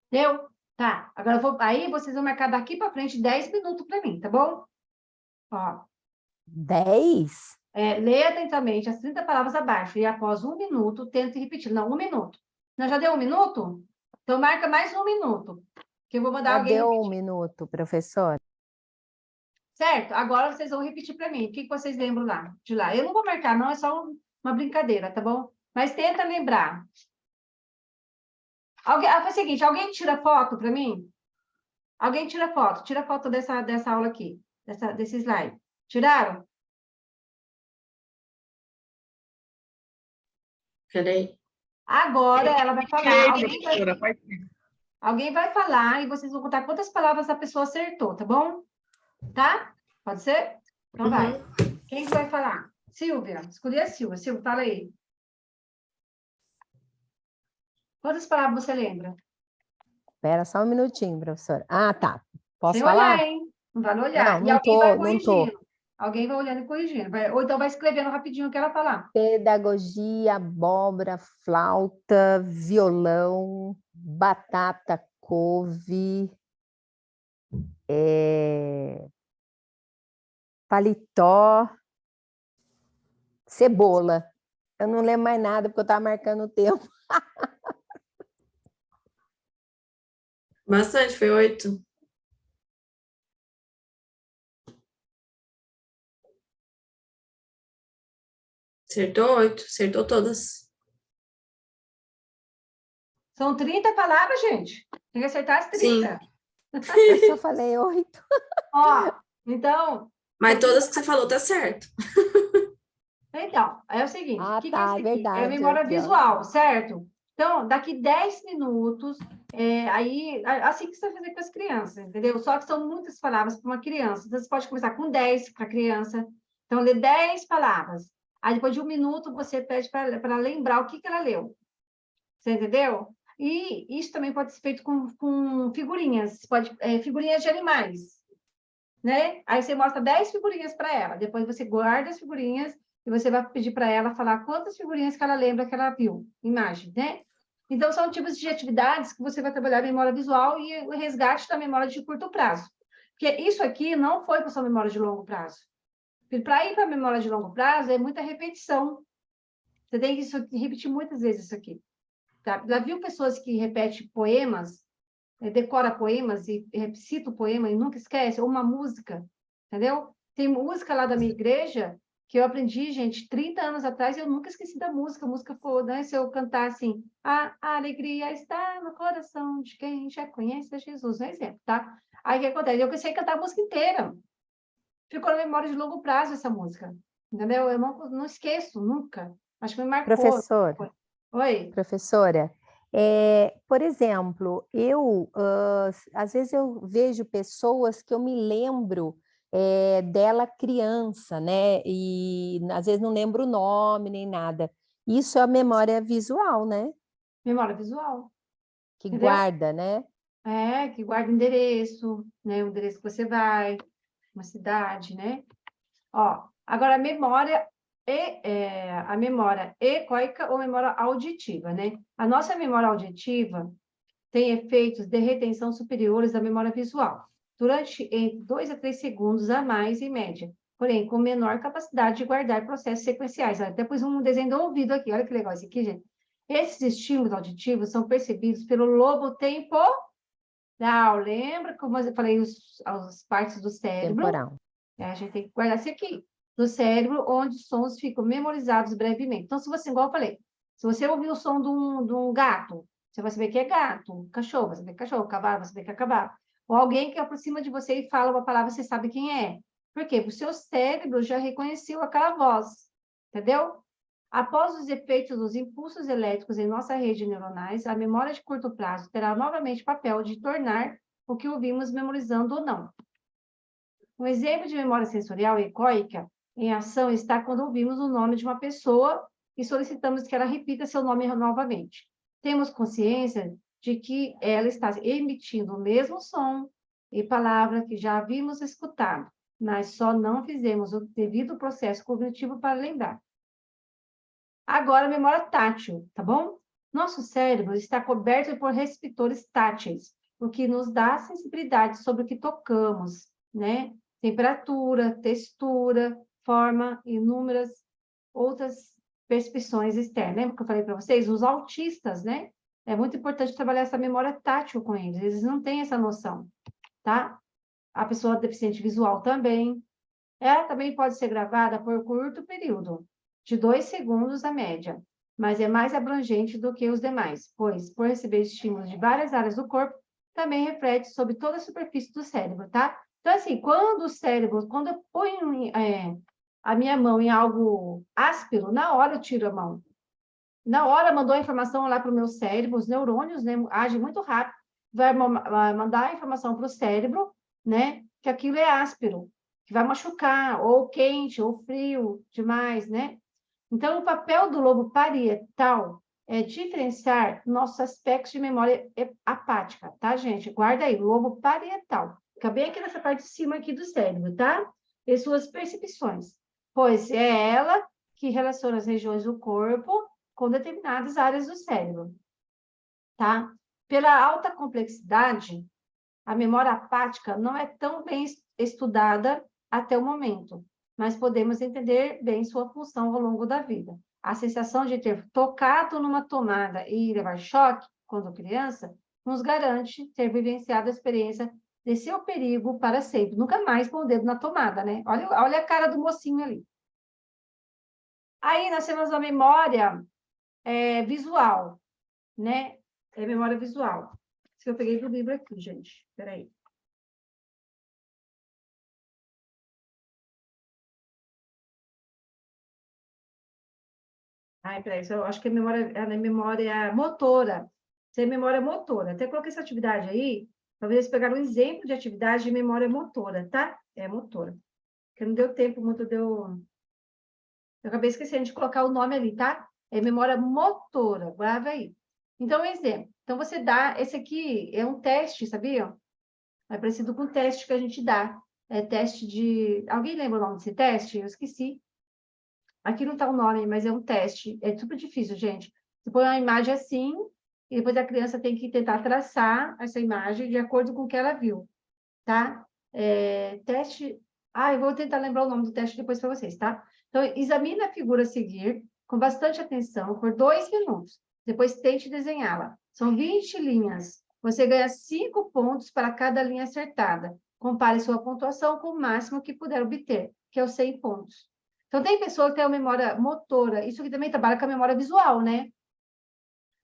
Deu? Tá. Agora aí vocês vão marcar daqui para frente 10 minutos para mim, tá bom? Ó. 10? Leia atentamente as 30 palavras abaixo e após 1 minuto, tente repetir. Não, 1 minuto. Não, já deu 1 minuto? Então, marca mais 1 minuto, que eu vou mandar Já alguém deu repetir. 1 minuto, professor. Certo? Agora vocês vão repetir para mim. O que vocês lembram lá? De lá. Eu não vou marcar, não, é só uma brincadeira, tá bom? Mas tenta lembrar. Faz o seguinte, alguém tira foto para mim? Alguém tira foto dessa aula aqui, desse slide. Tiraram? Peraí. Agora ela vai falar. Professora, pode ser. Alguém vai falar e vocês vão contar quantas palavras a pessoa acertou, tá bom? Tá? Pode ser? Então vai. Quem que vai falar? Silvia. Escolhi a Silvia. Silvia, fala aí. Quantas palavras você lembra? Espera só 1 minutinho, professora. Ah, tá. Posso Sem falar? olhar, hein? Não vale olhar. Não, E alguém vai não tô. corrigindo. Alguém vai olhando e corrigindo. Ou então vai escrevendo rapidinho o que ela falar. Pedagogia, abóbora, flauta, violão, batata, couve, paletó, cebola. Eu não lembro mais nada porque eu estava marcando o tempo. Bastante, foi 8. Acertou 8, acertou todas. São 30 palavras, gente. Tem que acertar as 30. Sim. Eu só falei 8. Ó, então... Mas todas que você falou tá certo. Então, é o seguinte. Ah, o que tá, é é isso aqui? verdade. É memória aqui, ó. visual, certo? Então, daqui 10 minutos, assim que você vai fazer com as crianças, entendeu? Só que são muitas palavras para uma criança. Então, você pode começar com 10 para a criança. Então, lê 10 palavras. Aí, depois de 1 minuto, você pede para lembrar o que ela leu. Você entendeu? E isso também pode ser feito com figurinhas. Figurinhas de animais, né? Aí você mostra 10 figurinhas para ela. Depois você guarda as figurinhas e você vai pedir para ela falar quantas figurinhas que ela lembra que ela viu, imagem, né? Então, são tipos de atividades que você vai trabalhar a memória visual e o resgate da memória de curto prazo. Porque isso aqui não foi para sua memória de longo prazo. Para ir para a memória de longo prazo, é muita repetição. Você tem que repetir muitas vezes isso aqui. Tá? Já viu pessoas que repetem poemas, decora poemas e recita o poema e nunca esquece? Ou uma música, entendeu? Tem música lá da minha igreja que eu aprendi, gente, 30 anos atrás, e eu nunca esqueci da música. A música foi, né? Se eu cantar assim, a alegria está no coração de quem já conhece Jesus, um exemplo, tá? Aí o que acontece? Eu comecei a cantar a música inteira. Ficou na memória de longo prazo essa música, entendeu? Eu não esqueço nunca. Acho que me marcou. Professora. Oi? Professora, Por exemplo, às vezes eu vejo pessoas que eu me lembro dela criança, né? E às vezes não lembro o nome nem nada. Isso é a memória visual, né? Memória visual. Que Entendeu? guarda, né? Que guarda endereço, né? O endereço que você vai, uma cidade, né? Ó, agora a memória egóica ou memória auditiva, né? A nossa memória auditiva tem efeitos de retenção superiores à memória visual, durante entre 2 a 3 segundos a mais, em média, porém, com menor capacidade de guardar processos sequenciais. Até pus um desenho do ouvido aqui, olha que legal esse aqui, gente. Esses estímulos auditivos são percebidos pelo lobo temporal. Lembra como eu falei as partes do cérebro? Temporal. A gente tem que guardar isso aqui, do cérebro, onde os sons ficam memorizados brevemente. Então, se você, igual eu falei, se você ouvir o som de um gato, você vai saber que é gato, cachorro, você vai saber que é cachorro, cavalo, você vai saber que é cavalo. Ou alguém que aproxima de você e fala uma palavra, você sabe quem é. Por quê? Porque o seu cérebro já reconheceu aquela voz, entendeu? Após os efeitos dos impulsos elétricos em nossa rede neuronais, a memória de curto prazo terá novamente papel de tornar o que ouvimos memorizando ou não. Um exemplo de memória sensorial egóica em ação está quando ouvimos o nome de uma pessoa e solicitamos que ela repita seu nome novamente. Temos consciência de que ela está emitindo o mesmo som e palavra que já havíamos escutado, mas só não fizemos o devido processo cognitivo para lembrar. Agora, memória tátil, tá bom? Nosso cérebro está coberto por receptores táteis, o que nos dá sensibilidade sobre o que tocamos, né? Temperatura, textura, forma e inúmeras outras percepções externas. Lembra que eu falei para vocês? Os autistas, né? É muito importante trabalhar essa memória tátil com eles. Eles não têm essa noção, tá? A pessoa deficiente visual também. Ela também pode ser gravada por curto período, de 2 segundos a média, mas é mais abrangente do que os demais, pois, por receber estímulos de várias áreas do corpo, também reflete sobre toda a superfície do cérebro, tá? Então, assim, quando eu ponho a minha mão em algo áspero, na hora eu tiro a mão. Na hora mandou a informação lá para o meu cérebro, os neurônios, né, agem muito rápido, vai mandar a informação para o cérebro, né, que aquilo é áspero, que vai machucar, ou quente, ou frio demais, né? Então, o papel do lobo parietal é diferenciar nossos aspectos de memória apática, tá, gente? Guarda aí, lobo parietal. Fica bem aqui nessa parte de cima aqui do cérebro, tá? E suas percepções, pois é ela que relaciona as regiões do corpo com determinadas áreas do cérebro, tá? Pela alta complexidade, a memória apática não é tão bem estudada até o momento, mas podemos entender bem sua função ao longo da vida. A sensação de ter tocado numa tomada e levar choque quando criança nos garante ter vivenciado a experiência de seu perigo para sempre. Nunca mais pôr o dedo na tomada, né? Olha a cara do mocinho ali. Aí nós temos a memória visual, né? É memória visual. Isso que eu peguei do livro aqui, gente. Espera aí. Peraí, eu acho que é memória motora. Isso é memória motora. Até coloquei essa atividade aí, para vocês pegaram um exemplo de atividade de memória motora, tá? É motora. Porque não deu tempo muito, eu acabei esquecendo de colocar o nome ali, tá? É memória motora, grava aí. Então, exemplo. Então, você dá, esse aqui é um teste, sabia? É parecido com o teste que a gente dá. É teste de... Alguém lembra o nome desse teste? Eu esqueci. Aqui não está o nome, mas é um teste. É super difícil, gente. Você põe uma imagem assim, e depois a criança tem que tentar traçar essa imagem de acordo com o que ela viu, tá? Teste... eu vou tentar lembrar o nome do teste depois para vocês, tá? Então, examine a figura a seguir com bastante atenção por 2 minutos. Depois tente desenhá-la. São 20 linhas. Você ganha 5 pontos para cada linha acertada. Compare sua pontuação com o máximo que puder obter, que é os 100 pontos. Então, tem pessoa que tem a memória motora. Isso aqui também trabalha com a memória visual, né?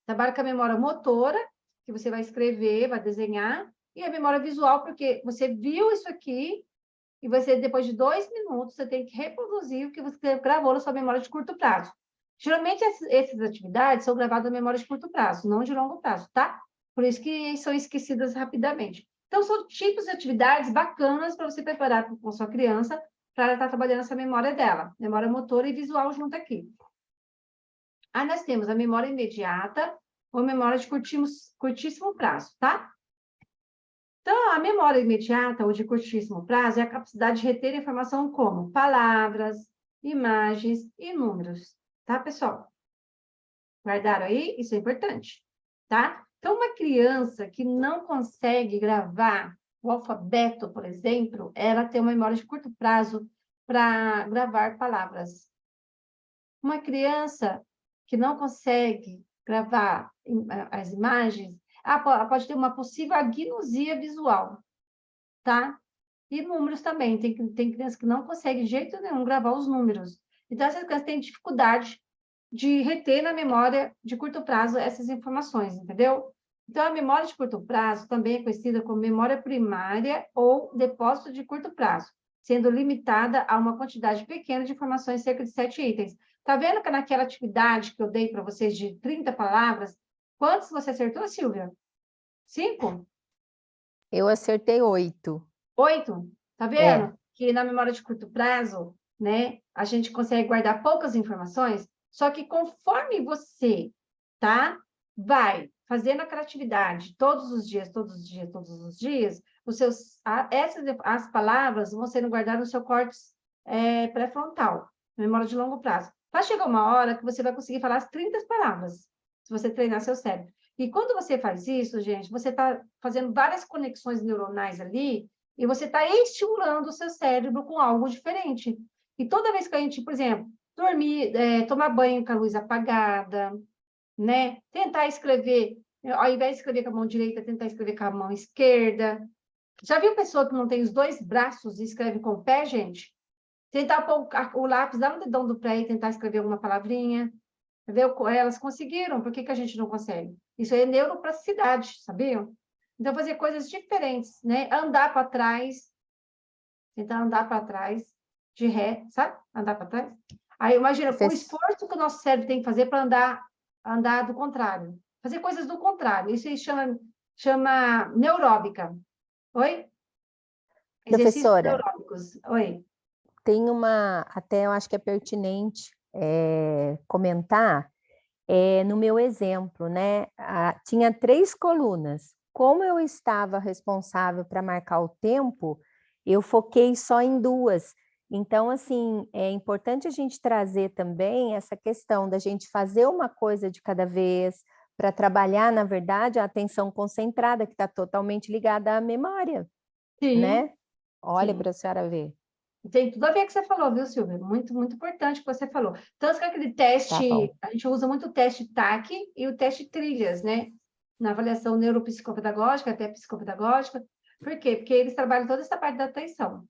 Trabalha com a memória motora, que você vai escrever, vai desenhar, e a memória visual, porque você viu isso aqui, e você, depois de 2 minutos, você tem que reproduzir o que você gravou na sua memória de curto prazo. Geralmente, essas atividades são gravadas na memória de curto prazo, não de longo prazo, tá? Por isso que são esquecidas rapidamente. Então, são tipos de atividades bacanas para você preparar com sua criança para ela estar trabalhando essa memória dela, memória motora e visual junto aqui. Aí nós temos a memória imediata ou memória de curtíssimo prazo, tá? Então, a memória imediata ou de curtíssimo prazo é a capacidade de reter informação como palavras, imagens e números, tá, pessoal? Guardaram aí? Isso é importante, tá? Então, uma criança que não consegue gravar o alfabeto, por exemplo, ela tem uma memória de curto prazo para gravar palavras. Uma criança que não consegue gravar as imagens, pode ter uma possível agnosia visual, tá? E números também. Tem criança que não consegue de jeito nenhum gravar os números. Então, essas crianças têm dificuldade de reter na memória de curto prazo essas informações, entendeu? Então, a memória de curto prazo também é conhecida como memória primária ou depósito de curto prazo, sendo limitada a uma quantidade pequena de informações, cerca de 7 itens. Tá vendo que naquela atividade que eu dei para vocês de 30 palavras, quantos você acertou, Silvia? 5? Eu acertei 8. 8? Tá vendo? Que na memória de curto prazo, né, a gente consegue guardar poucas informações, só que conforme você, tá, vai fazendo aquela atividade todos os dias, as palavras vão sendo guardadas no seu córtex pré-frontal, memória de longo prazo. Vai chegar uma hora que você vai conseguir falar as 30 palavras, se você treinar seu cérebro. E quando você faz isso, gente, você está fazendo várias conexões neuronais ali, e você está estimulando o seu cérebro com algo diferente. E toda vez que a gente, por exemplo, dormir, tomar banho com a luz apagada, né? Tentar escrever, ao invés de escrever com a mão direita, tentar escrever com a mão esquerda. Já viu pessoa que não tem os 2 braços e escreve com o pé, gente? Tentar pôr o lápis lá no dedão do pé e tentar escrever alguma palavrinha. Entendeu? Elas conseguiram, por que a gente não consegue? Isso é neuroplasticidade, sabiam? Então, fazer coisas diferentes, né? Andar para trás, tentar andar para trás, de ré, sabe? Andar para trás. Aí, imagina, o esforço que o nosso cérebro tem que fazer para andar do contrário. Fazer coisas do contrário. Isso aí chama neuróbica. Oi? Exercícios Professora, neuróbicos. Oi. tem até eu acho que é pertinente comentar, no meu exemplo, né? Tinha 3 colunas. Como eu estava responsável para marcar o tempo, eu foquei só em 2. Então, assim, é importante a gente trazer também essa questão da gente fazer uma coisa de cada vez, para trabalhar, na verdade, a atenção concentrada, que está totalmente ligada à memória, né? Olha para a senhora ver. Tem tudo a ver com o que você falou, viu, Silvia? Muito, muito importante o que você falou. Tanto que aquele teste, a gente usa muito o teste TAC e o teste trilhas, né? Na avaliação neuropsicopedagógica, até psicopedagógica. Por quê? Porque eles trabalham toda essa parte da atenção.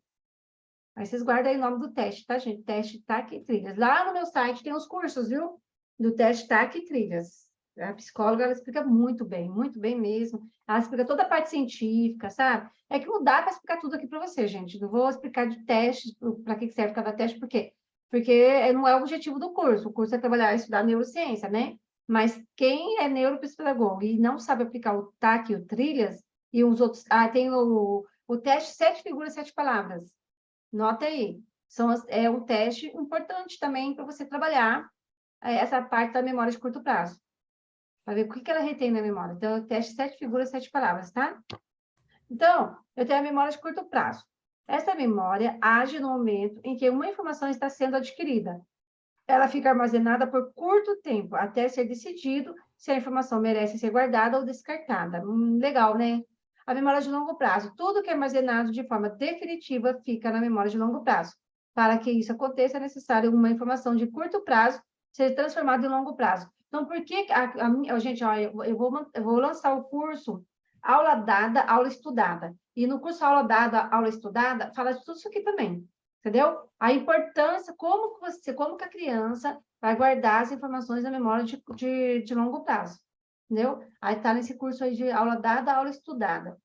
Aí vocês guardam aí o nome do teste, tá, gente? Teste TAC e trilhas. Lá no meu site tem os cursos, viu? Do teste TAC e trilhas. A psicóloga, ela explica muito bem mesmo. Ela explica toda a parte científica, sabe? É que não dá para explicar tudo aqui para você, gente. Não vou explicar de teste, para que serve cada teste, por quê? Porque não é o objetivo do curso. O curso é trabalhar, estudar neurociência, né? Mas quem é neuropsicopedagogo e não sabe aplicar o TAC e o trilhas, e os outros... tem o teste 7 figuras, 7 palavras. Nota aí. É um teste importante também para você trabalhar essa parte da memória de curto prazo. Para ver o que ela retém na memória. Então, eu teste 7 figuras, 7 palavras, tá? Então, eu tenho a memória de curto prazo. Essa memória age no momento em que uma informação está sendo adquirida. Ela fica armazenada por curto tempo, até ser decidido se a informação merece ser guardada ou descartada. Legal, né? A memória de longo prazo. Tudo que é armazenado de forma definitiva fica na memória de longo prazo. Para que isso aconteça, é necessário uma informação de curto prazo ser transformada em longo prazo. Então, por que gente, ó, eu vou lançar o curso Aula Dada, Aula Estudada. E no curso Aula Dada, Aula Estudada, fala de tudo isso aqui também. Entendeu? A importância, como que a criança vai guardar as informações na memória de longo prazo. Entendeu? Aí está nesse curso aí de Aula Dada, Aula Estudada.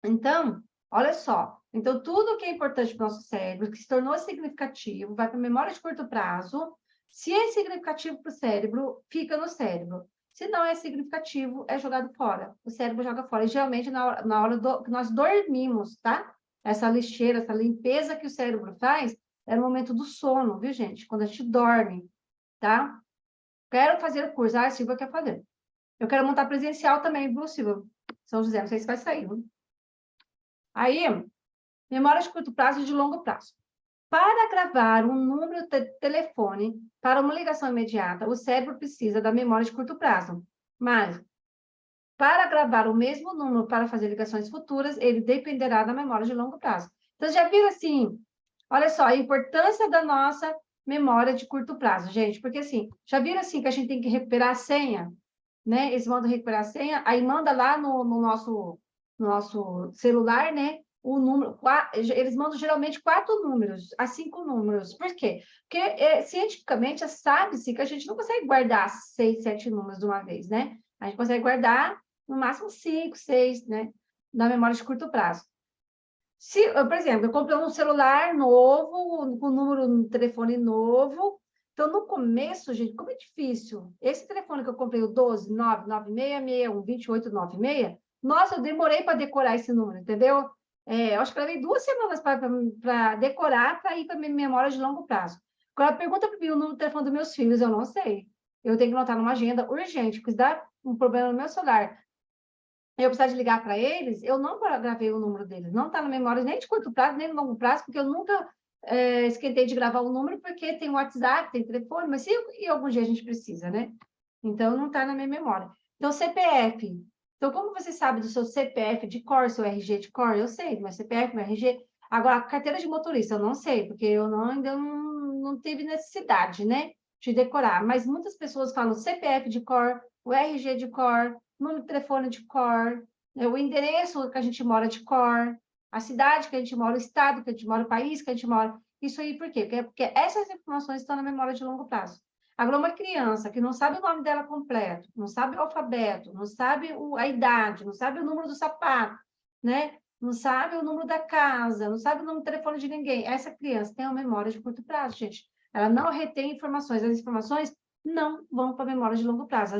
Então, olha só. Então, tudo que é importante para o nosso cérebro, que se tornou significativo, vai para a memória de curto prazo, Se é significativo para o cérebro, fica no cérebro. Se não é significativo, é jogado fora. O cérebro joga fora. E, geralmente, na hora que nós dormimos, tá? Essa lixeira, essa limpeza que o cérebro faz, é no momento do sono, viu, gente? Quando a gente dorme, tá? Quero fazer o curso. Ah, a Silvia quer fazer. Eu quero montar presencial também, viu, Silvia? São José, não sei se vai sair, viu? Aí, memória de curto prazo e de longo prazo. Para gravar um número de telefone para uma ligação imediata, o cérebro precisa da memória de curto prazo. Mas, para gravar o mesmo número para fazer ligações futuras, ele dependerá da memória de longo prazo. Então, já viram assim? Olha só, a importância da nossa memória de curto prazo, gente. Porque, assim, já viram assim que a gente tem que recuperar a senha? Né? Eles mandam recuperar a senha, aí manda lá no nosso celular, né? O número, eles mandam geralmente 4 números, a 5 números. Por quê? Porque cientificamente sabe-se que a gente não consegue guardar 6, 7 números de uma vez, né? A gente consegue guardar no máximo 5, 6, né? Na memória de curto prazo. Por exemplo, eu comprei um celular novo, com número no telefone novo. Então, no começo, gente, como é difícil. Esse telefone que eu comprei, o 12 99661 2896, nossa, eu demorei para decorar esse número, entendeu? Eu acho que levei 2 semanas para decorar, para ir para a minha memória de longo prazo. Agora, pergunta para mim o número do telefone dos meus filhos, eu não sei. Eu tenho que anotar numa agenda urgente, porque se dá um problema no meu celular, eu precisar de ligar para eles, eu não gravei o número deles. Não está na memória nem de curto prazo, nem de longo prazo, porque eu nunca esquentei de gravar o número, porque tem WhatsApp, tem telefone, mas se algum dia a gente precisa, né? Então, não está na minha memória. Então, CPF. Então, como você sabe do seu CPF de cor, seu RG de cor? Eu sei, meu CPF, meu RG. Agora, carteira de motorista, eu não sei, porque eu ainda não tive necessidade, né? De decorar. Mas muitas pessoas falam CPF de cor, o RG de cor, número de telefone de cor, né? O endereço que a gente mora de cor, a cidade que a gente mora, o estado que a gente mora, o país que a gente mora. Isso aí por quê? Porque essas informações estão na memória de longo prazo. Agora, uma criança que não sabe o nome dela completo, não sabe o alfabeto, não sabe a idade, não sabe o número do sapato, né? Não sabe o número da casa, não sabe o número do telefone de ninguém. Essa criança tem uma memória de curto prazo, gente. Ela não retém informações. As informações não vão para a memória de longo prazo.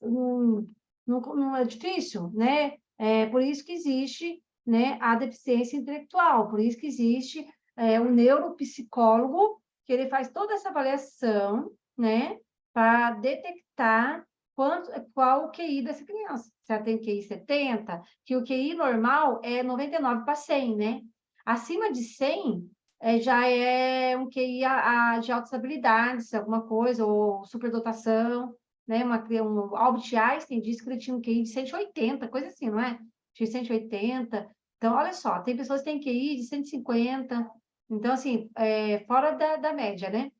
Não é difícil, né? É por isso que existe, né, a deficiência intelectual, por isso que existe o neuropsicólogo, que ele faz toda essa avaliação, né, para detectar qual o QI dessa criança. Se ela tem QI 70, que o QI normal é 99 para 100, né? Acima de 100, já é um QI de altas habilidades, alguma coisa, ou superdotação, né? Um Albert Einstein disse que ele tinha um QI de 180, coisa assim, não é? De 180. Então, olha só, tem pessoas que têm QI de 150. Então, assim, fora da média, né?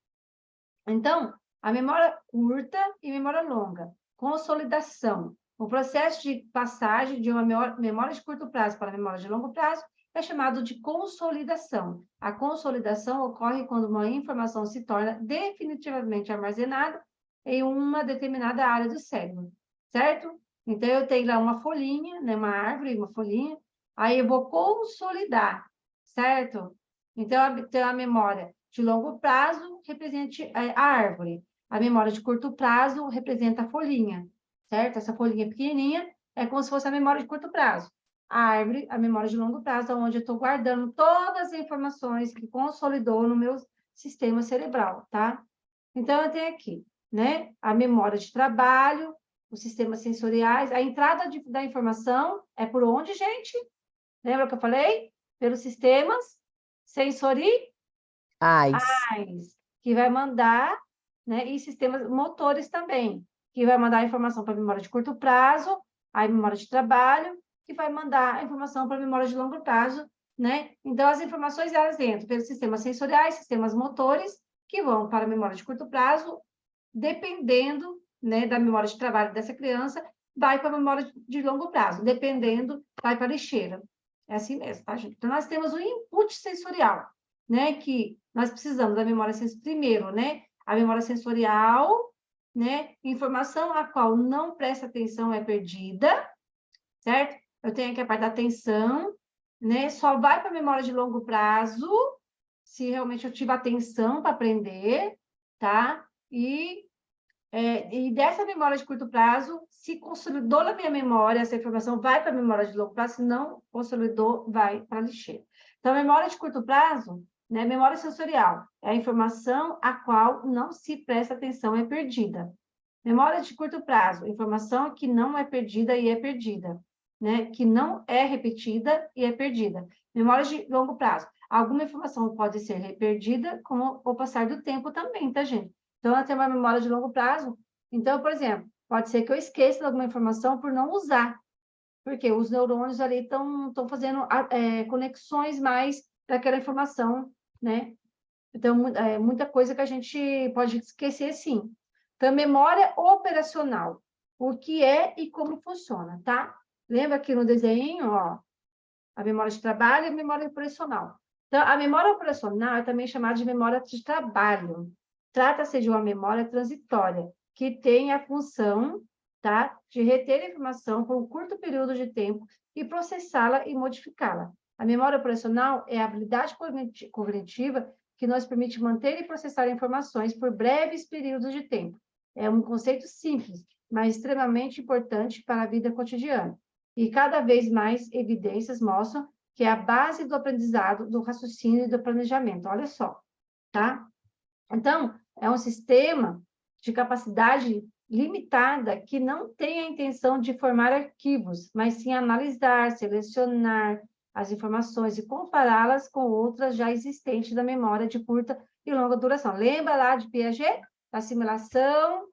Então, a memória curta e memória longa. Consolidação. O processo de passagem de uma memória de curto prazo para a memória de longo prazo é chamado de consolidação. A consolidação ocorre quando uma informação se torna definitivamente armazenada em uma determinada área do cérebro, certo? Então, eu tenho lá uma folhinha, né, uma árvore, uma folhinha, aí eu vou consolidar, certo? Então, a memória de longo prazo representa a árvore, a memória de curto prazo representa a folhinha, certo? Essa folhinha pequenininha é como se fosse a memória de curto prazo. A árvore, a memória de longo prazo, onde eu estou guardando todas as informações que consolidou no meu sistema cerebral, tá? Então, eu tenho aqui, né, a memória de trabalho, os sistemas sensoriais, a entrada da informação é por onde, gente? Lembra que eu falei? Pelos sistemas sensoriais, que vai mandar, né, e sistemas motores também, que vai mandar a informação para a memória de curto prazo, a memória de trabalho, que vai mandar a informação para a memória de longo prazo, né? Então, as informações, elas entram pelos sistemas sensoriais, sistemas motores, que vão para a memória de curto prazo, dependendo, né, da memória de trabalho dessa criança, vai para a memória de longo prazo, dependendo, vai para a lixeira. É assim mesmo, tá, gente? Então, nós temos o input sensorial, né, que nós precisamos da memória sensorial, primeiro, né, a memória sensorial, né, informação a qual não presta atenção é perdida, certo? Eu tenho aqui a parte da atenção, né, só vai para a memória de longo prazo se realmente eu tiver atenção para aprender, tá? E dessa memória de curto prazo, se consolidou na minha memória, essa informação vai para a memória de longo prazo, se não consolidou, vai para a lixeira. Então, a memória de curto prazo, né, memória sensorial, é a informação a qual não se presta atenção, é perdida. Memória de curto prazo, informação que não é perdida e é perdida, né? Que não é repetida e é perdida. Memória de longo prazo, alguma informação pode ser perdida com o passar do tempo também, tá, gente? Então, ela tem uma memória de longo prazo. Então, por exemplo, pode ser que eu esqueça de alguma informação por não usar, porque os neurônios ali estão fazendo conexões mais daquela informação, né? Então, muita coisa que a gente pode esquecer, sim. Então, memória operacional. O que é e como funciona, tá? Lembra aqui no desenho, ó, a memória de trabalho e a memória operacional. Então, a memória operacional é também chamada de memória de trabalho. Trata-se de uma memória transitória, que tem a função, tá, de reter a informação por um curto período de tempo e processá-la e modificá-la. A memória operacional é a habilidade cognitiva que nos permite manter e processar informações por breves períodos de tempo. É um conceito simples, mas extremamente importante para a vida cotidiana. E cada vez mais evidências mostram que é a base do aprendizado, do raciocínio e do planejamento. Olha só, tá? Então, é um sistema de capacidade limitada que não tem a intenção de formar arquivos, mas sim analisar, selecionar as informações e compará-las com outras já existentes da memória de curta e longa duração. Lembra lá de Piaget? Assimilação.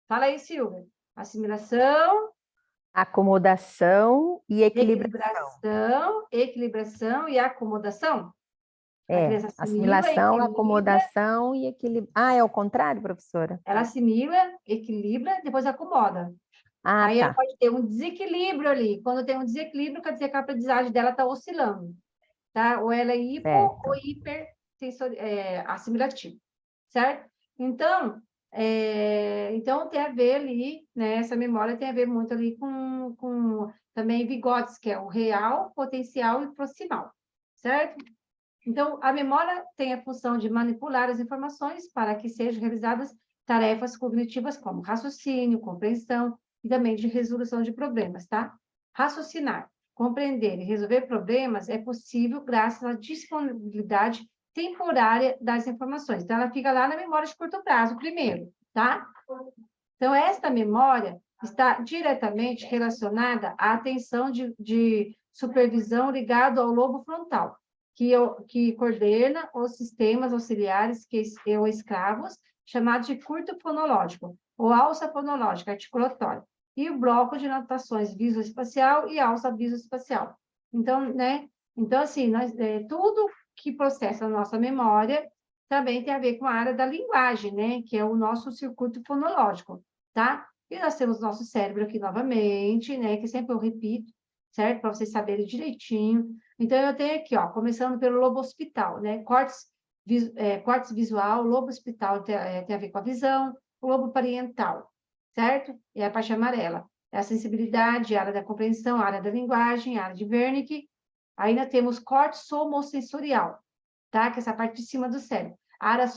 Fala aí, Silvia. Assimilação. Acomodação e equilibração. Equilibração e acomodação. A criança assimila, assimilação, equilibra. acomodação e equilíbrio. Ah, é o contrário, professora? Ela assimila, equilibra, depois acomoda. Ah, Aí ela tá. pode ter um desequilíbrio ali. Quando tem um desequilíbrio, quer dizer que a aprendizagem dela está oscilando, tá? Ou ela é hipo Certo. ou assimilativa, certo? Então, então tem a ver ali, né? Essa memória tem a ver muito ali com também Vygotsky, que é o real, potencial e proximal, certo? Então, a memória tem a função de manipular as informações para que sejam realizadas tarefas cognitivas como raciocínio, compreensão e também de resolução de problemas, tá? Raciocinar, compreender e resolver problemas é possível graças à disponibilidade temporária das informações. Então, ela fica lá na memória de curto prazo, primeiro, tá? Então, esta memória está diretamente relacionada à atenção de supervisão ligado ao lobo frontal, que coordena os sistemas auxiliares ou escravos, chamados de curto fonológico, ou alça fonológica articulatória, e o bloco de notações visoespacial e alça visoespacial. Então, né? Então, assim, tudo que processa a nossa memória também tem a ver com a área da linguagem, né? Que é o nosso circuito fonológico, tá? E nós temos nosso cérebro aqui novamente, né? Que sempre eu repito, certo? Para vocês saberem direitinho. Então, eu tenho aqui, ó, começando pelo lobo occipital, né? Córtex visual, lobo occipital tem a ver com a visão, o lobo parietal, certo? E a parte amarela é a sensibilidade, a área da compreensão, a área da linguagem, a área de Wernicke. Ainda temos córtex somosensorial, tá? Que é essa parte de cima do cérebro. A área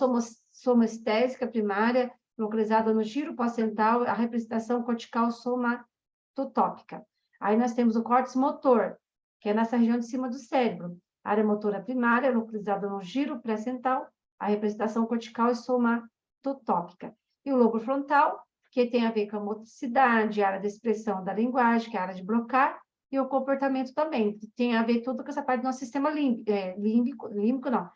somoestésica primária, localizada no giro pós-central, a representação cortical somatotópica. Aí nós temos o córtex motor, que é nessa região de cima do cérebro. A área motora primária, localizada no giro pré-central, a representação cortical e somatotópica. E o lobo frontal, que tem a ver com a motricidade, a área de expressão da linguagem, que é a área de blocar, e o comportamento também, que tem a ver tudo com essa parte do nosso sistema límbico não,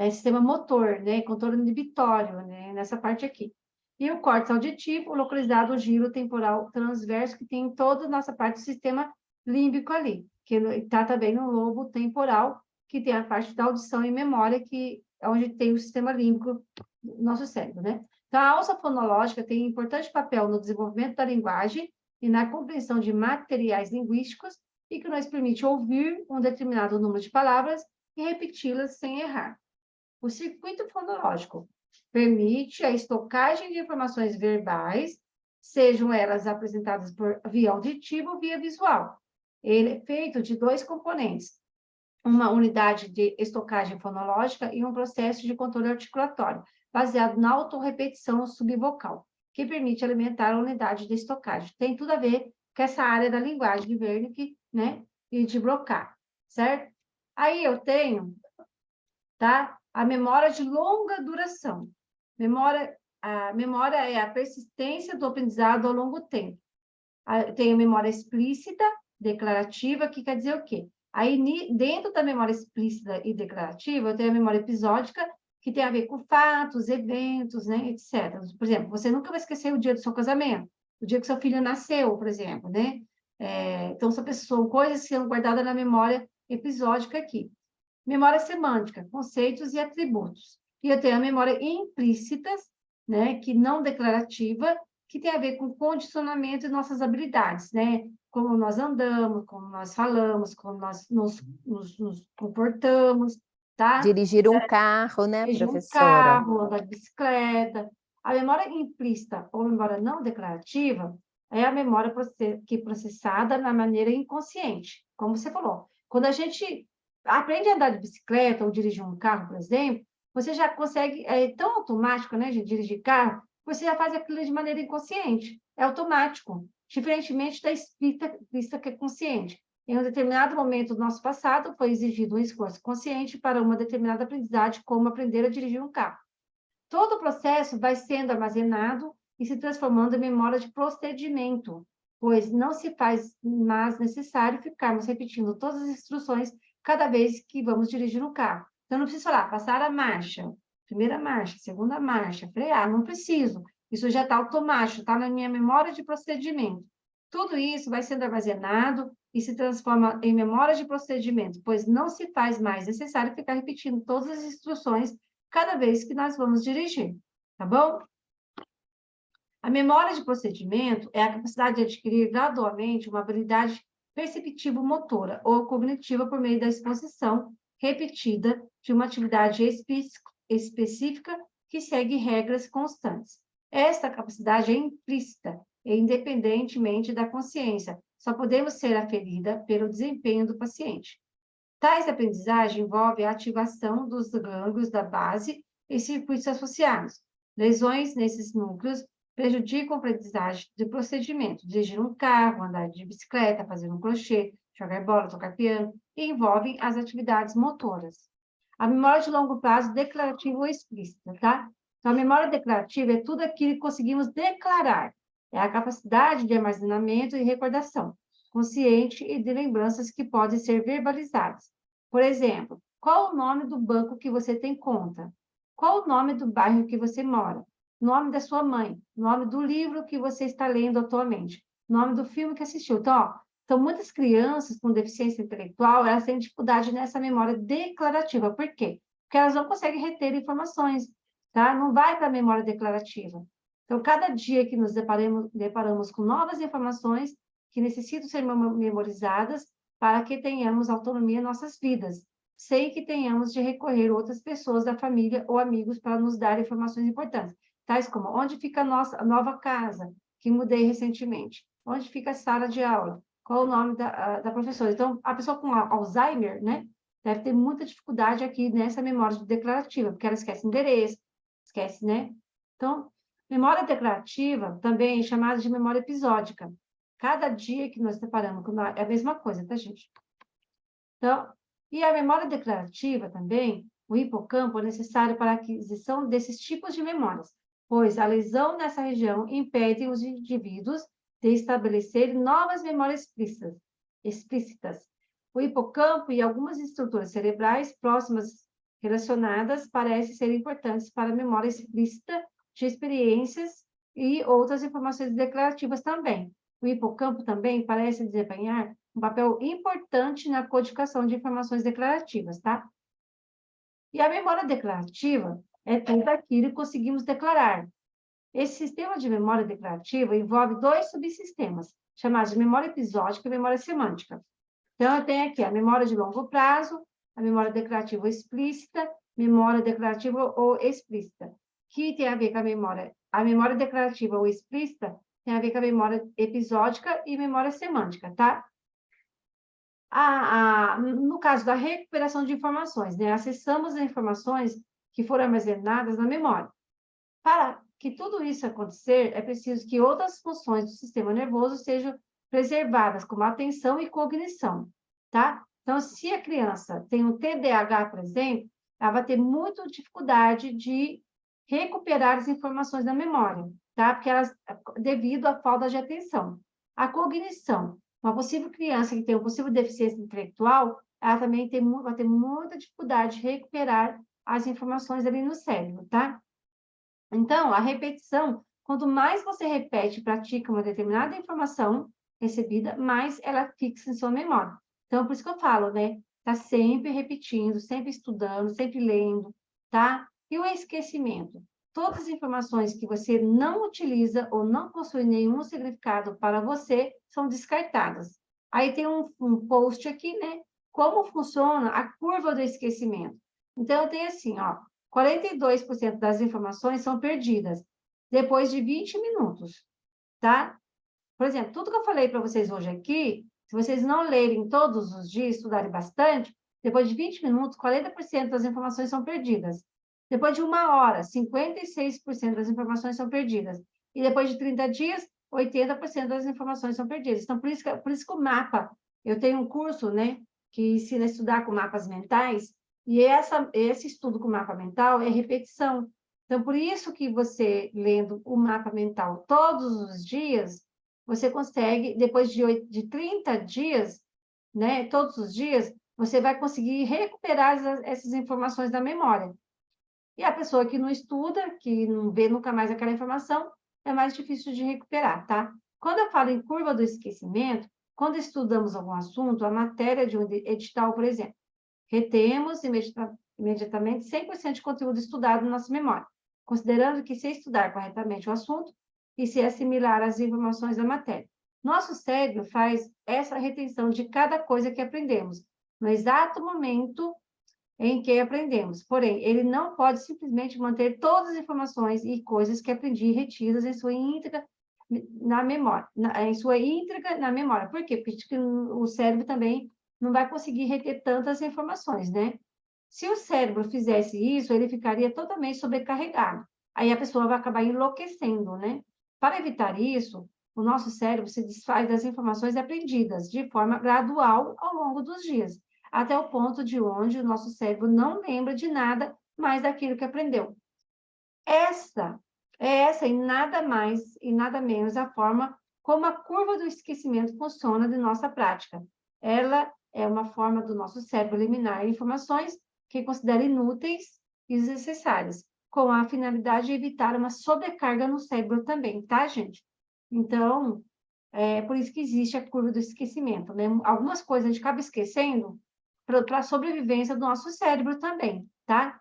sistema motor, né, controle inibitório, né, nessa parte aqui. E o córtex auditivo, localizado no giro temporal transverso, que tem toda a nossa parte do sistema límbico ali, que está também no lobo temporal, que tem a parte da audição e memória, que é onde tem o sistema límbico do nosso cérebro, né? Então, a alça fonológica tem um importante papel no desenvolvimento da linguagem e na compreensão de materiais linguísticos, e que nos permite ouvir um determinado número de palavras e repeti-las sem errar. O circuito fonológico permite a estocagem de informações verbais, sejam elas apresentadas por via auditiva ou via visual. Ele é feito de dois componentes, uma unidade de estocagem fonológica e um processo de controle articulatório. baseado na autorrepetição subvocal, que permite alimentar a unidade de estocagem. Tem tudo a ver com essa área da linguagem de Wernicke, né? E de Broca, certo? Aí eu tenho, tá? A memória de longa duração. A memória é a persistência do aprendizado ao longo tempo. Tem a memória explícita, declarativa, que quer dizer o quê? Aí, dentro da memória explícita e declarativa, eu tenho a memória episódica, que tem a ver com fatos, eventos, né, etc. Por exemplo, você nunca vai esquecer o dia do seu casamento, o dia que seu filho nasceu, por exemplo, né? Então, são coisas que são guardadas na memória episódica aqui. Memória semântica, conceitos e atributos. E eu tenho a memória implícita, né, que não declarativa, que tem a ver com condicionamento de nossas habilidades, né? Como nós andamos, como nós falamos, como nós nos comportamos, tá? Dirigir um carro, né, Dirigir um professora? carro, andar de bicicleta. A memória implícita ou memória não declarativa é a memória que é processada na maneira inconsciente, como você falou. Quando a gente aprende a andar de bicicleta ou dirigir um carro, por exemplo, você já consegue, é tão automático, né, de dirigir carro, você já faz aquilo de maneira inconsciente, é automático, diferentemente da explícita que é consciente. Em um determinado momento do nosso passado, foi exigido um esforço consciente para uma determinada aprendizagem, como aprender a dirigir um carro. Todo o processo vai sendo armazenado e se transformando em memória de procedimento, pois não se faz mais necessário ficarmos repetindo todas as instruções cada vez que vamos dirigir um carro. Então, não preciso falar, passar a marcha, primeira marcha, segunda marcha, frear, não preciso. Isso já está automático, está na minha memória de procedimento. Tudo isso vai sendo armazenado e se transforma em memória de procedimento, pois não se faz mais necessário ficar repetindo todas as instruções cada vez que nós vamos dirigir, tá bom? A memória de procedimento é a capacidade de adquirir gradualmente uma habilidade perceptivo-motora ou cognitiva por meio da exposição repetida de uma atividade específica que segue regras constantes. Esta capacidade é implícita e independentemente da consciência, só podemos ser aferida pelo desempenho do paciente. Tais aprendizagem envolve a ativação dos gânglios da base e circuitos associados. Lesões nesses núcleos prejudicam a aprendizagem de procedimento, dirigir um carro, andar de bicicleta, fazer um crochê, jogar bola, tocar piano, e envolvem as atividades motoras. A memória de longo prazo declarativa ou explícita, tá? Então, a memória declarativa é tudo aquilo que conseguimos declarar. É a capacidade de armazenamento e recordação consciente e de lembranças que podem ser verbalizadas. Por exemplo, qual o nome do banco que você tem conta? Qual o nome do bairro que você mora? Nome da sua mãe? Nome do livro que você está lendo atualmente? Nome do filme que assistiu? Então, muitas crianças com deficiência intelectual, elas têm dificuldade nessa memória declarativa. Por quê? Porque elas não conseguem reter informações, tá? Não vai para a memória declarativa. Então, cada dia que nos deparamos com novas informações, que necessitam ser memorizadas para que tenhamos autonomia em nossas vidas, sem que tenhamos de recorrer a outras pessoas da família ou amigos para nos dar informações importantes, tais como onde fica a nossa nova casa, que mudei recentemente, onde fica a sala de aula, qual o nome da professora. Então, a pessoa com Alzheimer, né, deve ter muita dificuldade aqui nessa memória declarativa, porque ela esquece endereço, esquece, né? Então, memória declarativa também é chamada de memória episódica. Cada dia que nós separamos, é a mesma coisa, tá, gente? Então, e a memória declarativa também, o hipocampo é necessário para a aquisição desses tipos de memórias, pois a lesão nessa região impede os indivíduos de estabelecer novas memórias explícitas. O hipocampo e algumas estruturas cerebrais próximas relacionadas parecem ser importantes para a memória explícita de experiências e outras informações declarativas também. O hipocampo também parece desempenhar um papel importante na codificação de informações declarativas, tá? E a memória declarativa é tudo aquilo que conseguimos declarar. Esse sistema de memória declarativa envolve dois subsistemas, chamados de memória episódica e memória semântica. Então, eu tenho aqui a memória de longo prazo, a memória declarativa ou explícita, memória declarativa ou explícita, que tem a ver com a memória declarativa ou explícita tem a ver com a memória episódica e memória semântica, tá? No caso da recuperação de informações, né? Acessamos as informações que foram armazenadas na memória. Para que tudo isso acontecer, é preciso que outras funções do sistema nervoso sejam preservadas, como a atenção e cognição, tá? Então, se a criança tem um TDAH, por exemplo, ela vai ter muita dificuldade de recuperar as informações da memória, tá? Porque elas, devido à falta de atenção. A cognição, uma possível criança que tem uma possível deficiência intelectual, ela também vai ter muita dificuldade de recuperar as informações ali no cérebro, tá? Então, a repetição, quanto mais você repete e pratica uma determinada informação recebida, mais ela fixa em sua memória. Então, por isso que eu falo, né? Tá sempre repetindo, sempre estudando, sempre lendo, tá? E o esquecimento? Todas as informações que você não utiliza ou não possui nenhum significado para você são descartadas. Aí tem um post aqui, né? Como funciona a curva do esquecimento. Então, eu tenho assim, ó, 42% das informações são perdidas depois de 20 minutos, tá? Por exemplo, tudo que eu falei para vocês hoje aqui, se vocês não lerem todos os dias, estudarem bastante, depois de 20 minutos, 40% das informações são perdidas. Depois de 1 hora, 56% das informações são perdidas. E depois de 30 dias, 80% das informações são perdidas. Então, por isso que o mapa, eu tenho um curso, né, que ensina a estudar com mapas mentais, e esse estudo com mapa mental é repetição. Então, por isso que você, lendo o mapa mental todos os dias, você consegue, depois de 30 dias, né, todos os dias, você vai conseguir recuperar essas informações da memória. E a pessoa que não estuda, que não vê nunca mais aquela informação, é mais difícil de recuperar, tá? Quando eu falo em curva do esquecimento, quando estudamos algum assunto, a matéria de um edital, por exemplo, retemos imediatamente 100% de conteúdo estudado na nossa memória, considerando que se estudar corretamente o assunto e se assimilar as informações da matéria. Nosso cérebro faz essa retenção de cada coisa que aprendemos, no exato momento em que aprendemos. Porém, ele não pode simplesmente manter todas as informações e coisas que aprendi retidas em sua íntegra na memória, na memória. Por quê? Porque o cérebro também não vai conseguir reter tantas informações, né? Se o cérebro fizesse isso, ele ficaria totalmente sobrecarregado. Aí a pessoa vai acabar enlouquecendo, né? Para evitar isso, o nosso cérebro se desfaz das informações aprendidas de forma gradual ao longo dos dias, até o ponto de onde o nosso cérebro não lembra de nada mais daquilo que aprendeu. Essa e nada mais e nada menos a forma como a curva do esquecimento funciona de nossa prática. Ela é uma forma do nosso cérebro eliminar informações que considera inúteis e desnecessárias, com a finalidade de evitar uma sobrecarga no cérebro também, tá, gente? Então, é por isso que existe a curva do esquecimento, né? Algumas coisas a gente acaba esquecendo para a sobrevivência do nosso cérebro também, tá?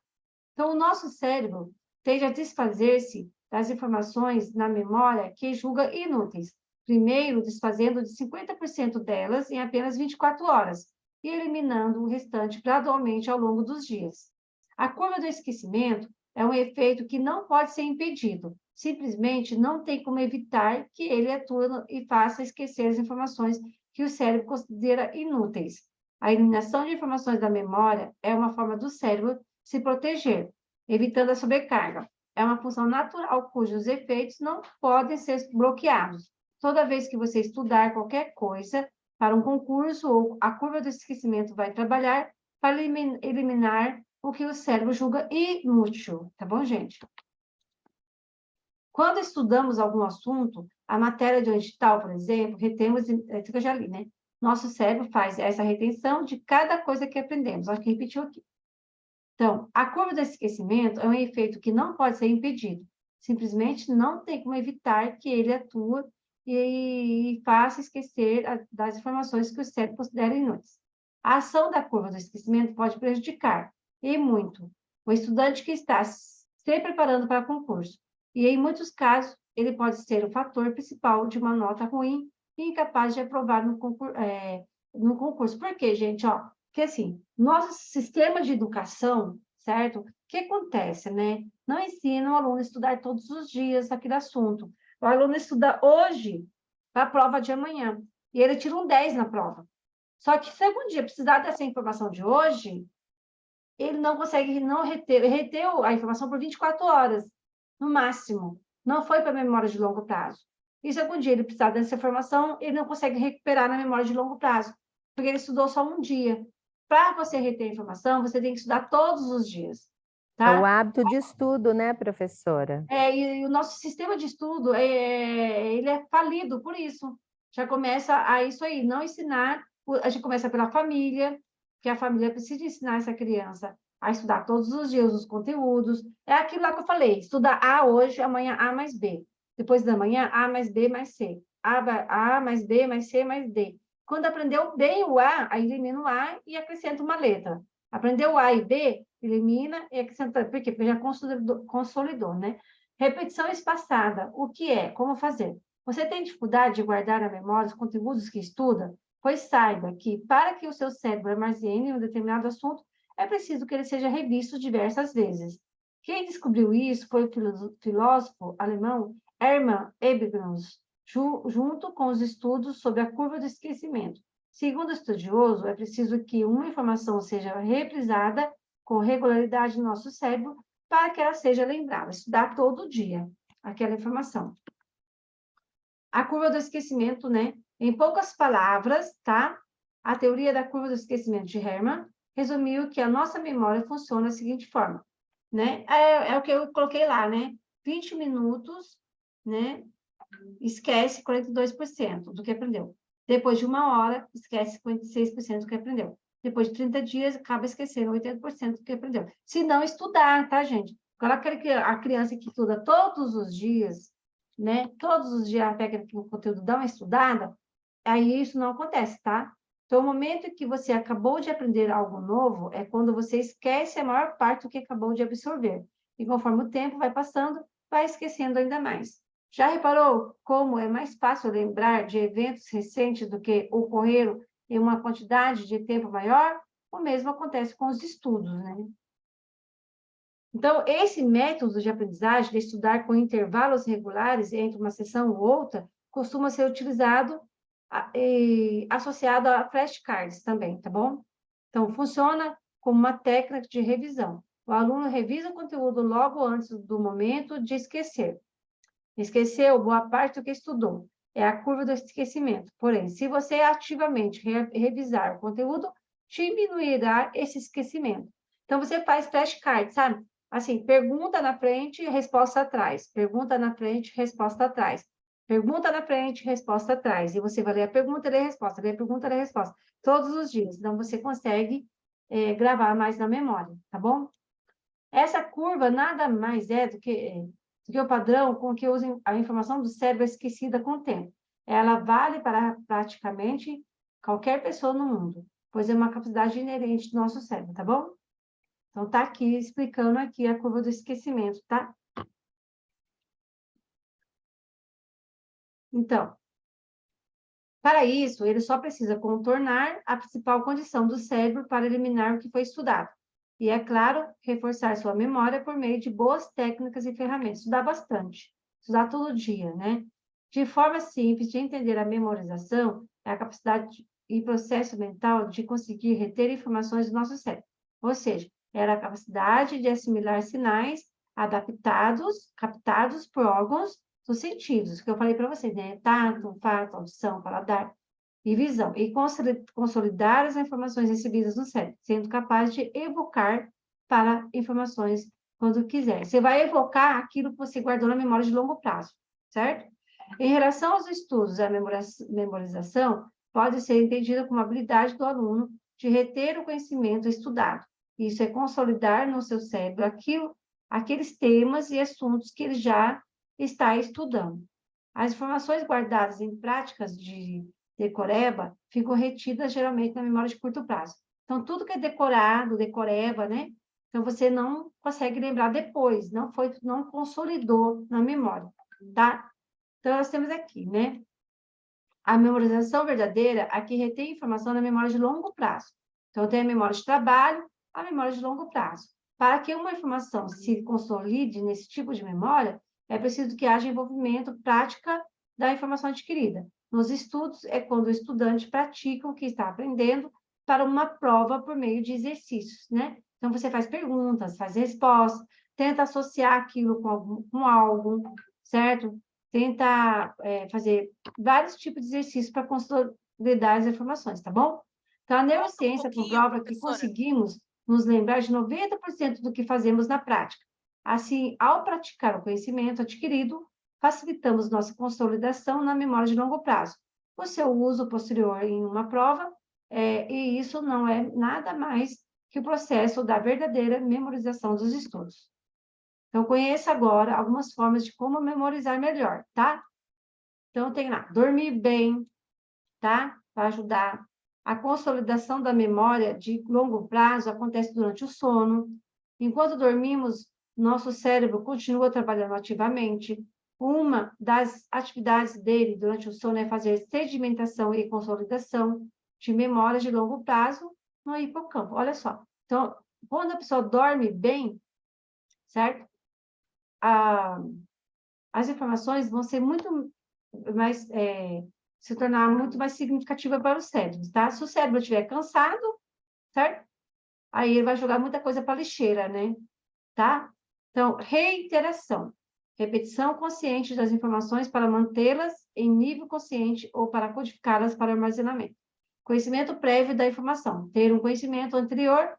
Então, o nosso cérebro tende a desfazer-se das informações na memória que julga inúteis, primeiro desfazendo de 50% delas em apenas 24 horas e eliminando o restante gradualmente ao longo dos dias. A curva do esquecimento é um efeito que não pode ser impedido, simplesmente não tem como evitar que ele atue e faça esquecer as informações que o cérebro considera inúteis. A eliminação de informações da memória é uma forma do cérebro se proteger, evitando a sobrecarga. É uma função natural cujos efeitos não podem ser bloqueados. Toda vez que você estudar qualquer coisa para um concurso, ou a curva do esquecimento vai trabalhar para eliminar o que o cérebro julga inútil. Tá bom, gente? Quando estudamos algum assunto, a matéria de um edital, por exemplo, retemos, isso que eu já li, né? Nosso cérebro faz essa retenção de cada coisa que aprendemos. Acho que repetiu aqui. Então, a curva do esquecimento é um efeito que não pode ser impedido. Simplesmente não tem como evitar que ele atue e faça esquecer das informações que o cérebro considera inúteis. A ação da curva do esquecimento pode prejudicar, e muito, o estudante que está se preparando para concurso. E, em muitos casos, ele pode ser o fator principal de uma nota ruim e incapaz de aprovar no concurso. Por quê, gente? Porque, assim, nosso sistema de educação, certo? O que acontece, né? Não ensina o aluno a estudar todos os dias aquele assunto. O aluno estuda hoje para a prova de amanhã. E ele tira um 10 na prova. Só que se algum dia precisar dessa informação de hoje, ele não consegue não reter a informação por 24 horas. no máximo. Não foi para a memória de longo prazo. E se algum dia ele precisar dessa informação, ele não consegue recuperar na memória de longo prazo, porque ele estudou só um dia. Para você reter a informação, você tem que estudar todos os dias. Tá? É o hábito de estudo, né, professora? E o nosso sistema de estudo, ele é falido por isso. Já começa a isso aí, não ensinar, a gente começa pela família, que a família precisa ensinar essa criança a estudar todos os dias os conteúdos. É aquilo lá que eu falei, estuda A hoje, amanhã A mais B. Depois da manhã, A mais B mais C. A mais B mais C mais D. Quando aprendeu bem o A, aí elimina o A e acrescenta uma letra. Aprendeu A e B, elimina e acrescenta. Por quê? Porque já consolidou, né? Repetição espaçada. O que é? Como fazer? Você tem dificuldade de guardar na memória os conteúdos que estuda? Pois saiba que, para que o seu cérebro armazene um determinado assunto, é preciso que ele seja revisto diversas vezes. Quem descobriu isso foi o filósofo alemão Hermann Ebbinghaus, junto com os estudos sobre a curva do esquecimento. Segundo o estudioso, é preciso que uma informação seja reprisada com regularidade no nosso cérebro para que ela seja lembrada, estudar todo dia aquela informação. A curva do esquecimento, né? Em poucas palavras, tá? A teoria da curva do esquecimento de Hermann resumiu que a nossa memória funciona da seguinte forma, né? É o que eu coloquei lá, né? 20 minutos, né? Esquece 42% do que aprendeu. Depois de 1 hora, esquece 56% do que aprendeu. Depois de 30 dias, acaba esquecendo 80% do que aprendeu. Se não estudar, tá, gente? Agora, a criança que estuda todos os dias, né? Todos os dias pega o conteúdo, dá uma estudada, aí isso não acontece, tá? Então, o momento que você acabou de aprender algo novo é quando você esquece a maior parte do que acabou de absorver. E conforme o tempo vai passando, vai esquecendo ainda mais. Já reparou como é mais fácil lembrar de eventos recentes do que ocorreram em uma quantidade de tempo maior? O mesmo acontece com os estudos, né? Então, esse método de aprendizagem, de estudar com intervalos regulares entre uma sessão ou outra, costuma ser utilizado associado a flashcards também, tá bom? Então, funciona como uma técnica de revisão. O aluno revisa o conteúdo logo antes do momento de esquecer. Esqueceu boa parte do que estudou. É a curva do esquecimento. Porém, se você ativamente revisar o conteúdo, diminuirá esse esquecimento. Então, você faz flashcard, sabe? Assim, pergunta na frente, resposta atrás. Pergunta na frente, resposta atrás. Pergunta na frente, resposta atrás. E você vai ler a pergunta e ler a resposta. Ler a pergunta e ler a resposta. Todos os dias. Então, você consegue gravar mais na memória, tá bom? Essa curva nada mais é do que o padrão com que a informação do cérebro é esquecida com o tempo. Ela vale para praticamente qualquer pessoa no mundo, pois é uma capacidade inerente do nosso cérebro, tá bom? Então, tá aqui explicando aqui a curva do esquecimento, tá? Então, para isso, ele só precisa contornar a principal condição do cérebro para eliminar o que foi estudado. E, é claro, reforçar sua memória por meio de boas técnicas e ferramentas. Estudar bastante, estudar todo dia, né? De forma simples de entender a memorização é a capacidade e processo mental de conseguir reter informações do nosso cérebro. Ou seja, era a capacidade de assimilar sinais captados por órgãos dos sentidos, que eu falei para vocês, né? Tato, olfato, audição, paladar e visão, e consolidar as informações recebidas no cérebro, sendo capaz de evocar para informações quando quiser. Você vai evocar aquilo que você guardou na memória de longo prazo, certo? Em relação aos estudos, a memorização pode ser entendida como a habilidade do aluno de reter o conhecimento estudado. Isso é consolidar no seu cérebro aqueles temas e assuntos que ele já está estudando. As informações guardadas em práticas de decoreba ficam retidas geralmente na memória de curto prazo. Então, tudo que é decorado, decoreba, né? Então, você não consegue lembrar depois, não consolidou na memória, tá? Então, nós temos aqui, né? A memorização verdadeira, aqui retém informação na memória de longo prazo. Então, tem a memória de trabalho, a memória de longo prazo. Para que uma informação se consolide nesse tipo de memória, é preciso que haja envolvimento, prática da informação adquirida. Nos estudos, é quando o estudante pratica o que está aprendendo para uma prova por meio de exercícios, né? Então, você faz perguntas, faz respostas, tenta associar aquilo com algo, certo? Tenta fazer vários tipos de exercícios para consolidar as informações, tá bom? Então, a neurociência comprova que conseguimos nos lembrar de 90% do que fazemos na prática. Assim, ao praticar o conhecimento adquirido, facilitamos nossa consolidação na memória de longo prazo. O seu uso posterior em uma prova, e isso não é nada mais que o processo da verdadeira memorização dos estudos. Então, conheça agora algumas formas de como memorizar melhor, tá? Então, tem lá, dormir bem, tá? Para ajudar. A consolidação da memória de longo prazo acontece durante o sono. Enquanto dormimos, nosso cérebro continua trabalhando ativamente. Uma das atividades dele durante o sono é fazer sedimentação e consolidação de memórias de longo prazo no hipocampo. Olha só. Então, quando a pessoa dorme bem, certo? As informações vão ser muito mais, se tornar muito mais significativa para o cérebro, tá? Se o cérebro estiver cansado, certo? Aí ele vai jogar muita coisa para a lixeira, né? Tá? Então, reiteração. Repetição consciente das informações para mantê-las em nível consciente ou para codificá-las para armazenamento. Conhecimento prévio da informação. Ter um conhecimento anterior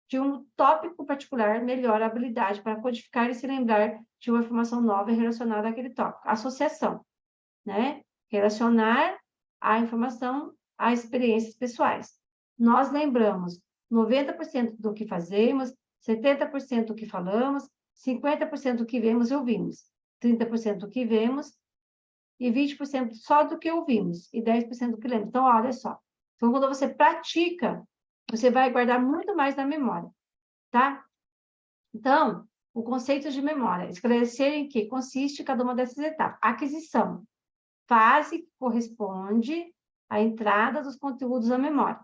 de um tópico particular melhora a habilidade para codificar e se lembrar de uma informação nova relacionada àquele tópico. Associação, né? Relacionar a informação a experiências pessoais. Nós lembramos 90% do que fazemos, 70% do que falamos, 50% do que vemos e ouvimos, 30% do que vemos e 20% só do que ouvimos e 10% do que lemos. Então, olha só. Então, quando você pratica, você vai guardar muito mais na memória, tá? Então, o conceito de memória, esclarecer em que consiste cada uma dessas etapas. Aquisição, fase que corresponde à entrada dos conteúdos na memória.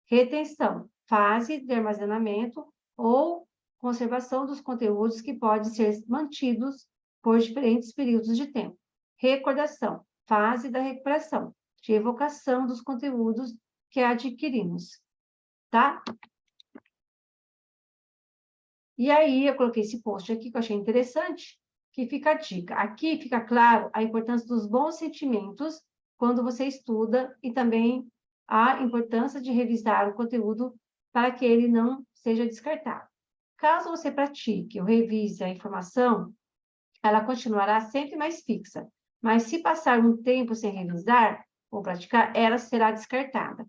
Retenção, fase de armazenamento ou conservação dos conteúdos que podem ser mantidos por diferentes períodos de tempo. Recordação, fase da recuperação, de evocação dos conteúdos que adquirimos, tá? E aí, eu coloquei esse post aqui que eu achei interessante, que fica a dica. Aqui fica claro a importância dos bons sentimentos quando você estuda e também a importância de revisar o conteúdo para que ele não seja descartado. Caso você pratique ou revise a informação, ela continuará sempre mais fixa, mas se passar um tempo sem revisar ou praticar, ela será descartada.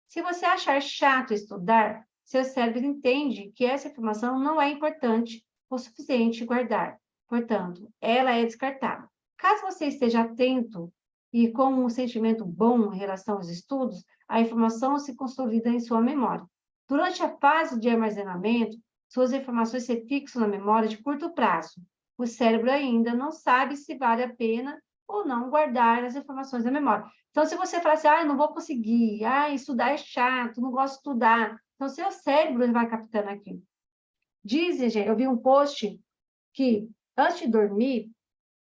Se você achar chato estudar, seu cérebro entende que essa informação não é importante o suficiente guardar. Portanto, ela é descartada. Caso você esteja atento e com um sentimento bom em relação aos estudos, a informação se consolida em sua memória. Durante a fase de armazenamento, suas informações se fixam na memória de curto prazo. O cérebro ainda não sabe se vale a pena ou não guardar as informações na memória. Então, se você falar assim, não vou conseguir, estudar é chato, não gosto de estudar, então, seu cérebro vai captando aquilo. Dizem, gente, eu vi um post que, antes de dormir,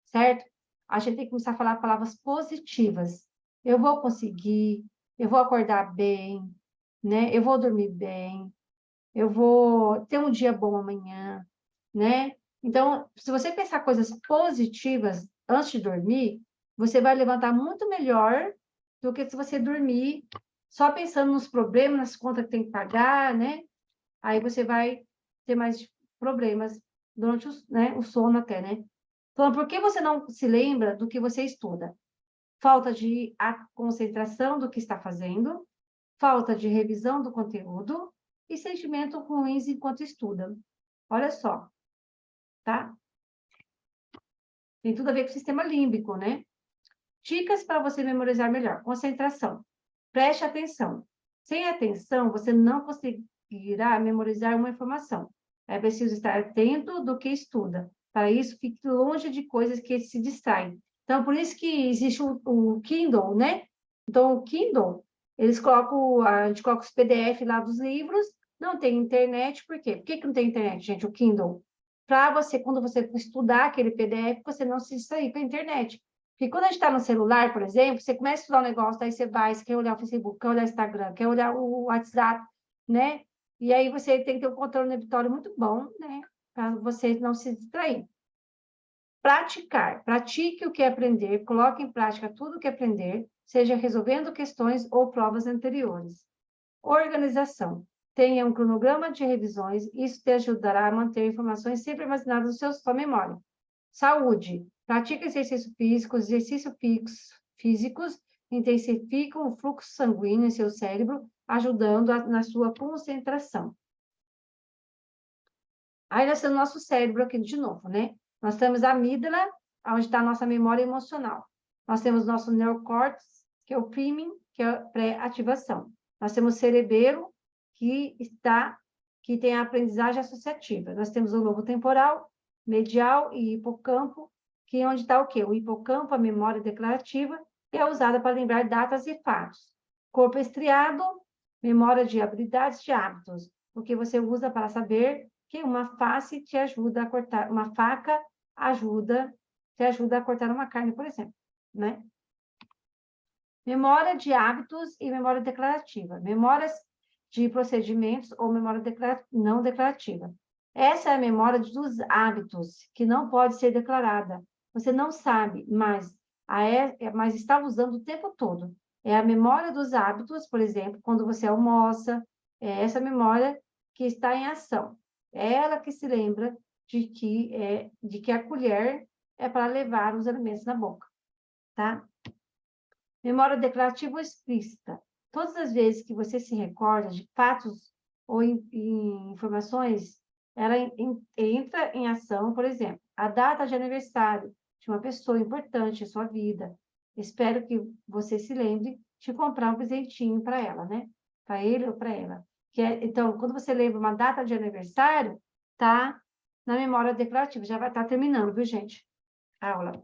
certo? A gente tem que começar a falar palavras positivas. Eu vou conseguir, eu vou acordar bem, né? Eu vou dormir bem, eu vou ter um dia bom amanhã, né? Então, se você pensar coisas positivas antes de dormir, você vai levantar muito melhor do que se você dormir só pensando nos problemas, nas contas que tem que pagar, né? Aí você vai ter mais problemas durante o sono até, né? Então, por que você não se lembra do que você estuda? Falta de concentração do que está fazendo, falta de revisão do conteúdo e sentimentos ruins enquanto estuda. Olha só, tá? Tem tudo a ver com o sistema límbico, né? Dicas para você memorizar melhor. Concentração. Preste atenção. Sem atenção, você não conseguirá memorizar uma informação. É preciso estar atento do que estuda. Para isso, fique longe de coisas que se distraem. Então, por isso que existe o Kindle, né? Então, o Kindle, a gente coloca os PDF lá dos livros, não tem internet, por quê? Por que não tem internet, gente, o Kindle? Para você, quando você estudar aquele PDF, você não se distrair com a internet. Porque quando a gente está no celular, por exemplo, você começa a estudar um negócio, daí você quer olhar o Facebook, quer olhar o Instagram, quer olhar o WhatsApp, né? E aí você tem que ter um controle inibitório muito bom, né? para você não se distrair. Praticar. Pratique o que aprender, coloque em prática tudo o que aprender, seja resolvendo questões ou provas anteriores. Organização. Tenha um cronograma de revisões, isso te ajudará a manter informações sempre armazenadas na sua memória. Saúde. Pratique exercícios físicos, intensificam o fluxo sanguíneo em seu cérebro, ajudando na sua concentração. Aí nós temos o nosso cérebro aqui de novo, né? Nós temos a amígdala, onde está a nossa memória emocional. Nós temos nosso neocórtex, que é o priming, que é a pré-ativação. Nós temos o cerebelo, que tem a aprendizagem associativa. Nós temos o lobo temporal, medial e hipocampo, que é onde está o quê? O hipocampo, a memória declarativa, que é usada para lembrar datas e fatos. Corpo estriado, memória de habilidades de hábitos, porque você usa para saber que uma face te ajuda a cortar, uma faca te ajuda a cortar uma carne, por exemplo, né? Memória de hábitos e memória declarativa. Memórias de procedimentos ou memória não declarativa. Essa é a memória dos hábitos, que não pode ser declarada. Você não sabe, mas está usando o tempo todo. É a memória dos hábitos, por exemplo, quando você almoça, é essa memória que está em ação. É ela que se lembra de que a colher é para levar os alimentos na boca, tá? Memória declarativa ou explícita. Todas as vezes que você se recorda de fatos ou informações, ela entra em ação, por exemplo, a data de aniversário de uma pessoa importante em sua vida. Espero que você se lembre de comprar um presentinho para ela, né? Para ele ou para ela. Então, quando você lembra uma data de aniversário, tá na memória declarativa. Já vai estar terminando, viu, gente? A aula.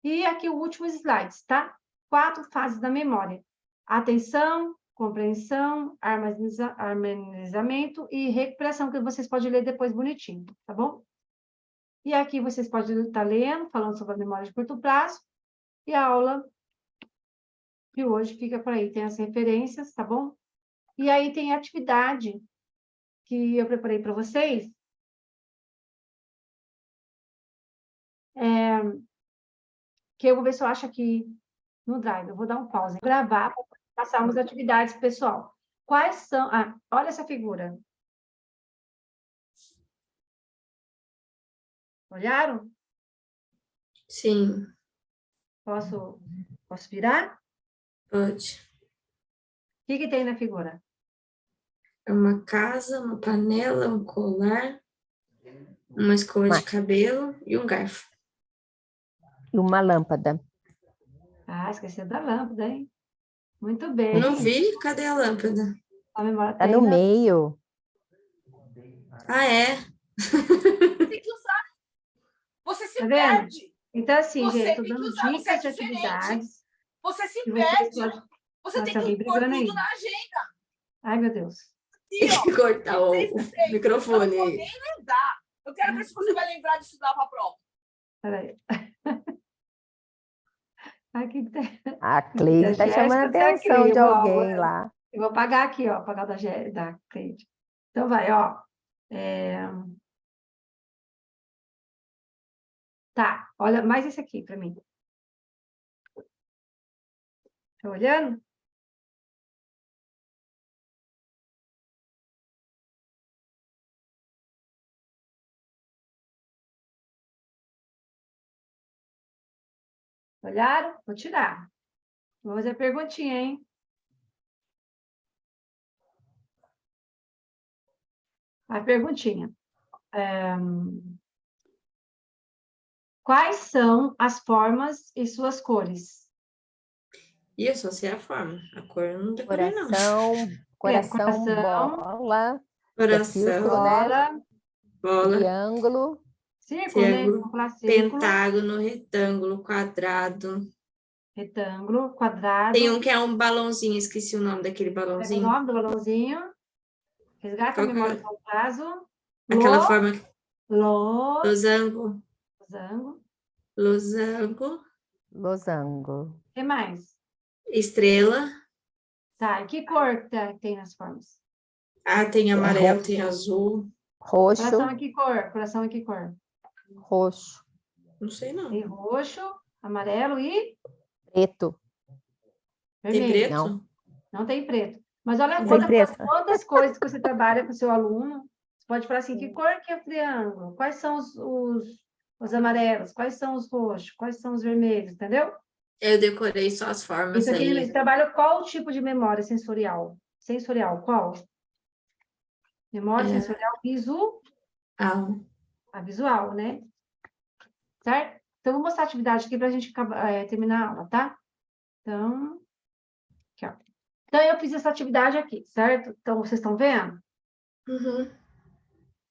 E aqui o último slide, tá? 4 fases da memória. Atenção, compreensão, armazenamento e recuperação, que vocês podem ler depois bonitinho, tá bom? E aqui vocês podem estar lendo, falando sobre a memória de curto prazo. E a aula de hoje fica por aí. Tem as referências, tá bom? E aí tem a atividade que eu preparei para vocês. Que eu vou ver se eu acho aqui no Drive. Eu vou dar um pause. Gravar para passarmos atividades, pessoal. Quais são... olha essa figura. Olharam? Sim. Posso virar? Pode. O que tem na figura? É uma casa, uma panela, um colar, uma escova de cabelo e um garfo. E uma lâmpada. Esqueci da lâmpada, hein? Muito bem. Não vi? Cadê a lâmpada? A memória Tá no meio. É? Tem que usar. Você se Tá perde. Então, assim, Você gente, tem estou dando que usar, dicas de é diferente. atividades. Você se perde. Você tem que pôr tudo aí. na agenda. Ai, meu Deus. Tem que cortar o microfone. Eu não vou nem lembrar. Eu quero ver se você vai lembrar de estudar para a prova. Peraí. A Cleide está chamando a atenção de alguém lá. Eu vou apagar aqui, ó. Apagar da Cleide. Então, vai, ó. Tá, olha mais esse aqui para mim. Tá olhando? Olharam? Vou tirar. Vou fazer a perguntinha, hein? A perguntinha. Quais são as formas e suas cores? E eu só sei a forma. A cor eu não decorei, não. Coração, bola. Coração, círculo, né? bola. Triângulo. Círculo, né? Pentágono, retângulo, quadrado. Retângulo, quadrado. Tem um que é um balãozinho, esqueci o nome daquele balãozinho. O nome do balãozinho. Resgata a memória do prazo. Aquela forma. Losango. Losango. O que mais? Estrela. Tá, e que cor tem nas formas? Tem amarelo, tem azul. Roxo. Coração é que cor? Coração é que cor? Roxo. Não sei, não. Tem roxo, amarelo e Preto. Tem vermelho. preto? Não. Não tem preto. Mas olha Não tem preto. quantas coisas que você trabalha com o seu aluno. Você pode falar assim, que cor que é o triângulo? Quais são os amarelos? Quais são os roxos? Quais são os vermelhos? Entendeu? Eu decorei só as formas Isso aqui, aí. eles trabalham qual tipo de memória sensorial? Sensorial, qual? Memória sensorial visual. A visual, né? Certo? Então, eu vou mostrar a atividade aqui para a gente terminar a aula, tá? Então, aqui, ó. Então, eu fiz essa atividade aqui, certo? Então, vocês estão vendo? Uhum.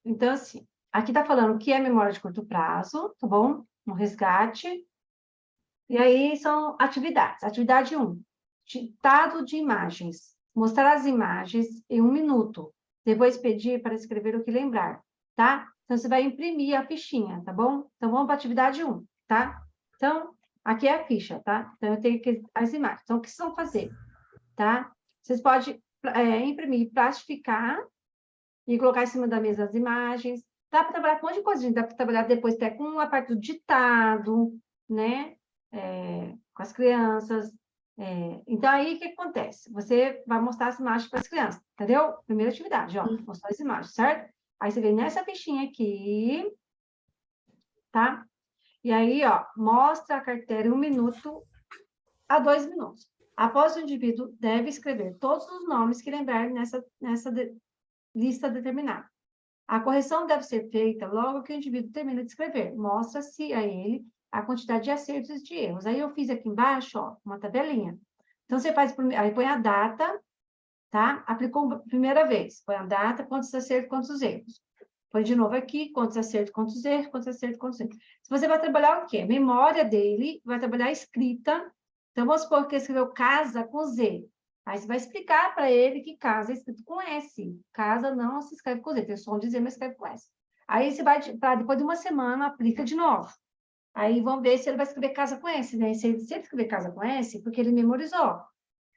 Então, assim, aqui está falando o que é memória de curto prazo, tá bom? Um resgate. E aí são atividades. Atividade 1, ditado de imagens. Mostrar as imagens em 1 minuto. Depois pedir para escrever o que lembrar, tá? Então, você vai imprimir a fichinha, tá bom? Então, vamos para a atividade 1, tá? Então, aqui é a ficha, tá? Então, eu tenho aqui as imagens. Então, o que vocês vão fazer, tá? Vocês podem imprimir, plastificar e colocar em cima da mesa as imagens. Dá para trabalhar com um monte de coisa, gente. Dá para trabalhar depois até com a parte do ditado, né? Com as crianças. Então, aí, o que acontece? Você vai mostrar as imagens para as crianças, entendeu? Primeira atividade, ó, mostrar as imagens, certo? Aí, você vem nessa fichinha aqui, tá? E aí, ó, mostra a carteira em 1 minuto a 2 minutos. Após o indivíduo, deve escrever todos os nomes que lembrar nessa lista determinada. A correção deve ser feita logo que o indivíduo termina de escrever. Mostra-se a ele a quantidade de acertos e de erros. Aí eu fiz aqui embaixo, ó, uma tabelinha. Então, você faz, aí põe a data, tá? Aplicou a primeira vez. Põe a data, quantos acertos, quantos erros. Põe de novo aqui, quantos acertos, quantos erros, quantos acertos, quantos erros. Se você vai trabalhar o quê? A memória dele, vai trabalhar a escrita. Então, vamos supor que ele escreveu casa com Z. Aí você vai explicar para ele que casa é escrito com S. Casa não se escreve com Z, tem som de Z, mas escreve com S. Aí você vai, depois de uma semana, aplica de novo. Aí vamos ver se ele vai escrever casa com S, né? Se ele escrever casa com S, porque ele memorizou.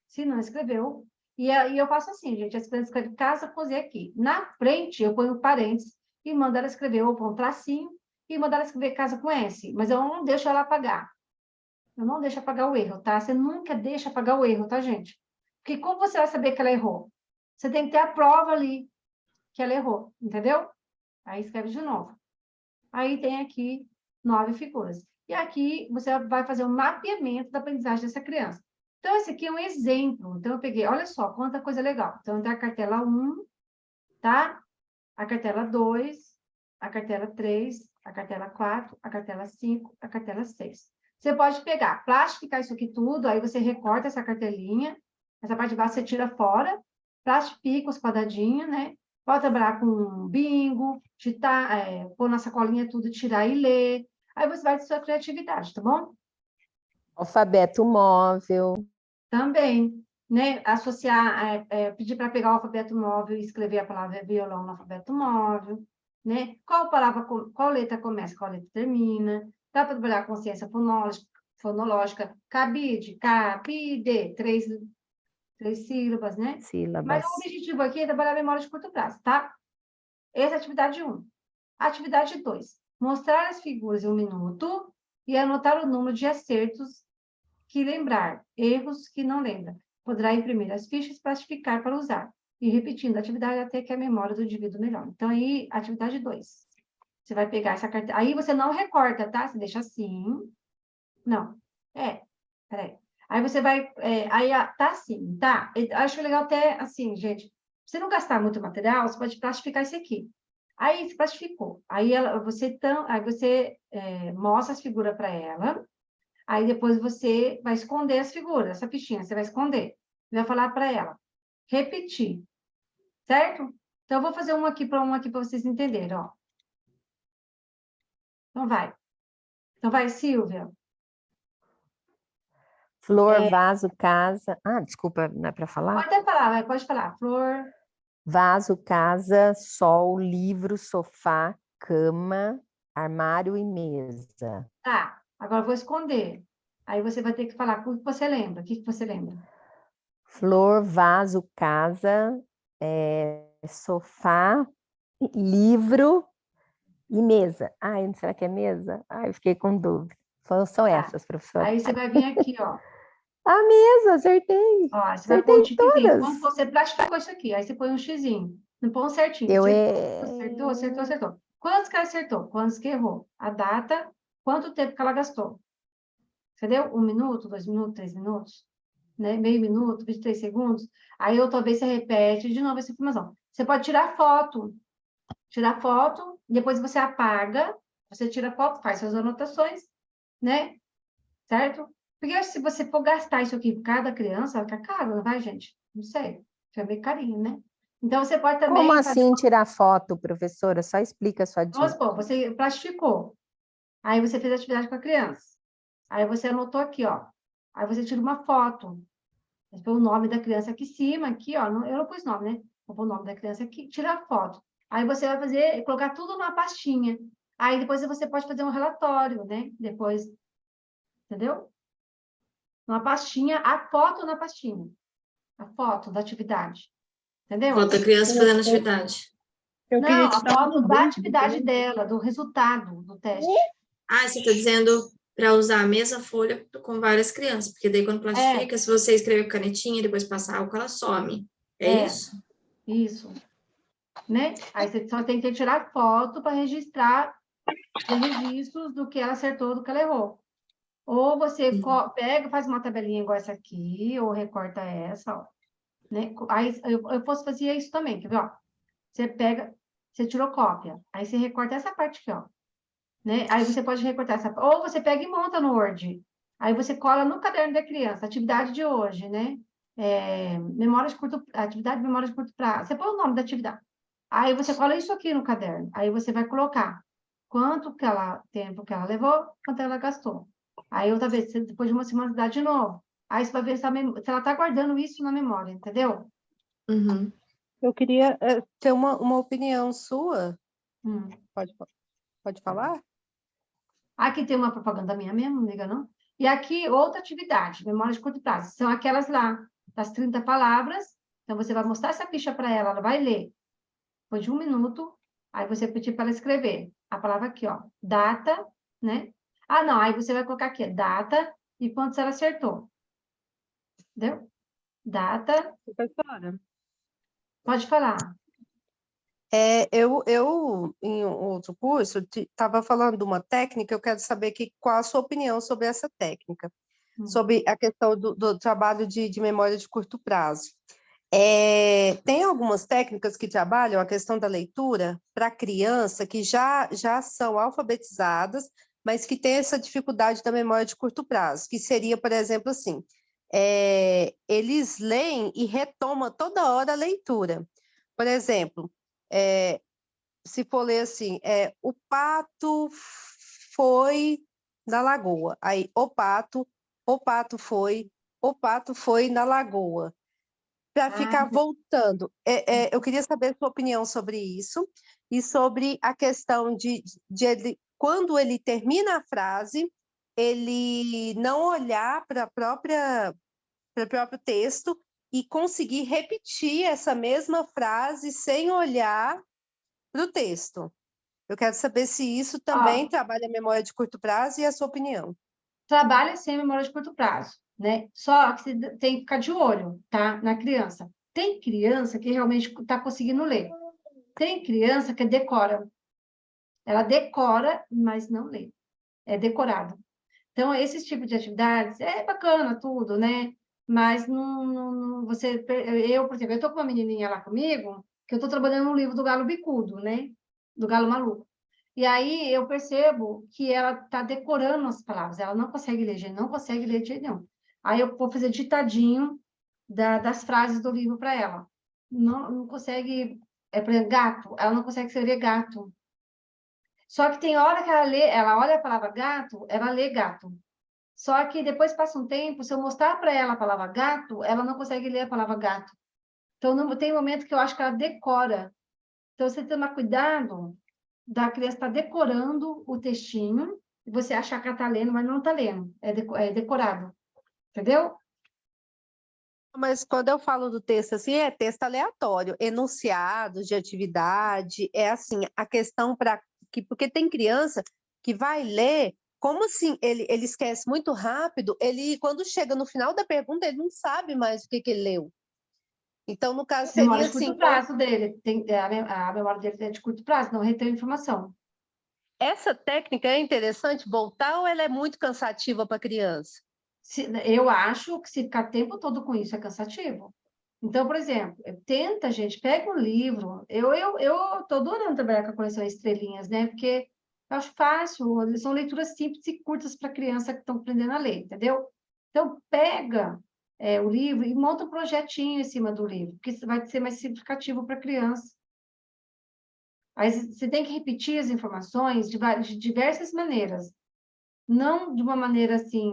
Se não escreveu. E aí eu faço assim, gente, as crianças escrevem casa com Z aqui. Na frente, eu ponho parênteses e mando ela escrever, ou põe um tracinho, e mando ela escrever casa com S. Mas eu não deixo ela apagar. Eu não deixo apagar o erro, tá? Você nunca deixa apagar o erro, tá, gente? Porque como você vai saber que ela errou? Você tem que ter a prova ali que ela errou, entendeu? Aí escreve de novo. Aí tem aqui 9 figuras. E aqui você vai fazer um mapeamento da aprendizagem dessa criança. Então, esse aqui é um exemplo. Então, eu peguei, olha só, quanta coisa legal. Então, tem a cartela 1, tá? A cartela 2, a cartela 3, a cartela 4, a cartela 5, a cartela 6. Você pode pegar, plastificar isso aqui tudo, aí você recorta essa cartelinha, essa parte de baixo você tira fora, plastifica os quadradinhos, né? Pode trabalhar com bingo, digitar, pôr na sacolinha tudo, tirar e ler. Aí você vai ter sua criatividade, tá bom? Alfabeto móvel. Também, né? Associar, pedir para pegar o alfabeto móvel e escrever a palavra violão no alfabeto móvel, né? Qual letra começa, qual letra termina. Dá para trabalhar com ciência fonológica, cabide, 3 sílabas, né? Sílabas. Mas o objetivo aqui é trabalhar a memória de curto prazo, tá? Essa é a atividade 1. Atividade 2. Mostrar as figuras em 1 minuto e anotar o número de acertos que lembrar, erros que não lembra. Poderá imprimir as fichas, plastificar para usar. E repetindo a atividade até que a memória do indivíduo melhore. Então, aí, atividade 2. Você vai pegar essa carta. Aí você não recorta, tá? Você deixa assim. Não. Peraí. Aí você vai. Aí tá assim, tá? Eu acho legal até assim, gente. Se você não gastar muito material, você pode plastificar isso aqui. Aí você plastificou. Aí você mostra as figuras para ela. Aí depois você vai esconder as figuras, essa fichinha, você vai esconder. Vai falar para ela. Repetir. Certo? Então, eu vou fazer uma aqui para vocês entenderem, ó. Então, vai, Silvia. Flor, vaso, casa. Ah, desculpa, não é para falar? Pode até falar, pode falar. Flor. Vaso, casa, sol, livro, sofá, cama, armário e mesa. Tá, agora eu vou esconder. Aí você vai ter que falar o que você lembra. O que você lembra? Flor, vaso, casa, sofá, livro e mesa. Ai, será que é mesa? Ai, eu fiquei com dúvida. São essas, professora. Aí você vai vir aqui, ó. A mesa, acertei. Ó, você vai pôr dito e vem. Quando você praticou isso aqui, aí você põe um xizinho. Não põe um certinho. Acertou. Quantos que ela acertou? Quantos que errou? A data, quanto tempo que ela gastou? Entendeu? 1 minuto, 2 minutos, 3 minutos, né? Meio minuto, 23 segundos. Aí outra vez você repete de novo essa informação. Você pode tirar foto, depois você apaga, você tira foto, faz suas anotações, né? Certo? Porque se você for gastar isso aqui por cada criança, vai ficar caro, não vai, gente? Não sei. Fica bem carinho, né? Então, você pode também... Como assim tirar foto, professora? Só explica a sua dica. Vamos supor, você plastificou. Aí você fez atividade com a criança. Aí você anotou aqui, ó. Aí você tira uma foto. Você põe o nome da criança aqui em cima, aqui, ó. Eu não pus nome, né? Vou pôr o nome da criança aqui, tira a foto. Aí você vai fazer, colocar tudo numa pastinha. Aí depois você pode fazer um relatório, né? Depois, entendeu? Uma pastinha, a foto na pastinha. A foto da atividade. Entendeu? Foto da criança fazendo atividade. Não, a foto da atividade dela, do resultado do teste. Ah, você está dizendo para usar a mesma folha com várias crianças, porque daí quando plastifica, se você escrever com canetinha e depois passar álcool, ela some. É isso? Isso. Né? Aí você só tem que tirar foto para registrar os registros do que ela acertou, do que ela errou. Ou você pega, faz uma tabelinha igual essa aqui, ou recorta essa, ó. Né? Aí eu posso fazer isso também, quer ver? Ó? Você pega, você tirou cópia, aí você recorta essa parte aqui, ó. Né? Aí você pode recortar essa, ou você pega e monta no Word. Aí você cola no caderno da criança, atividade de hoje, né? Atividade de memória de curto prazo. Você põe o nome da atividade. Aí você cola isso aqui no caderno. Aí você vai colocar tempo que ela levou, quanto ela gastou. Aí outra vez, depois de uma semana, dá de novo. Aí você vai ver se ela está guardando isso na memória, entendeu? Uhum. Eu queria ter uma opinião sua. Pode falar? Aqui tem uma propaganda minha mesmo, não liga não? E aqui, outra atividade, memória de curto prazo. São aquelas lá, das 30 palavras. Então, você vai mostrar essa ficha para ela vai ler. Depois de 1 minuto, aí você pedir para ela escrever a palavra aqui, ó, data, né? Ah, não, aí você vai colocar aqui, data e quantos ela acertou. Entendeu? Data. Professora? Pode falar. Eu, em outro curso, estava falando de uma técnica, eu quero saber qual a sua opinião sobre essa técnica, sobre a questão do trabalho de memória de curto prazo. Tem algumas técnicas que trabalham a questão da leitura para criança que já são alfabetizadas, mas que tem essa dificuldade da memória de curto prazo, que seria, por exemplo, assim, eles leem e retomam toda hora a leitura. Por exemplo, se for ler assim, o pato foi na lagoa. Aí, o pato foi na lagoa. Para ficar voltando. Eu queria saber a sua opinião sobre isso e sobre a questão de ele, quando ele termina a frase, ele não olhar para o próprio texto e conseguir repetir essa mesma frase sem olhar para o texto. Eu quero saber se isso também trabalha a memória de curto prazo e a sua opinião. Trabalha sem memória de curto prazo, né? Só que você tem que ficar de olho, tá? Na criança. Tem criança que realmente está conseguindo ler. Tem criança que decora. Ela decora, mas não lê. É decorado. Então, esse tipo de atividades é bacana, tudo, né? Mas por exemplo, eu estou com uma menininha lá comigo, que eu estou trabalhando no livro do Galo Bicudo, né? Do Galo Maluco. E aí eu percebo que ela está decorando as palavras, ela não consegue ler, não consegue ler de jeito nenhum. Aí eu vou fazer ditadinho das frases do livro para ela. Não consegue, por exemplo, gato, ela não consegue escrever gato. Só que tem hora que ela olha a palavra gato, ela lê gato. Só que depois passa um tempo, se eu mostrar para ela a palavra gato, ela não consegue ler a palavra gato. Então, tem momento que eu acho que ela decora. Então, você tem que tomar cuidado da criança estar decorando o textinho, e você achar que ela está lendo, mas não está lendo. É decorado. Entendeu? Mas quando eu falo do texto assim, é texto aleatório, enunciados de atividade, é assim, a questão para que porque tem criança que vai ler, como assim, ele esquece muito rápido, ele quando chega no final da pergunta, ele não sabe mais o que ele leu. Então, no caso, Memória seria de curto assim, prazo dele, a memória dele é de curto prazo, não retém informação. essa técnica é interessante voltar ou ela é muito cansativa para a criança? Eu acho que se ficar o tempo todo com isso é cansativo. Então, por exemplo, tenta, gente, pega um livro. Eu tô adorando trabalhar com a coleção Estrelinhas, né? Porque eu acho fácil, são leituras simples e curtas para criança que estão aprendendo a ler, entendeu? Então, pega o livro e monta um projetinho em cima do livro, porque isso vai ser mais significativo para a criança. Aí você tem que repetir as informações de diversas maneiras, não de uma maneira assim,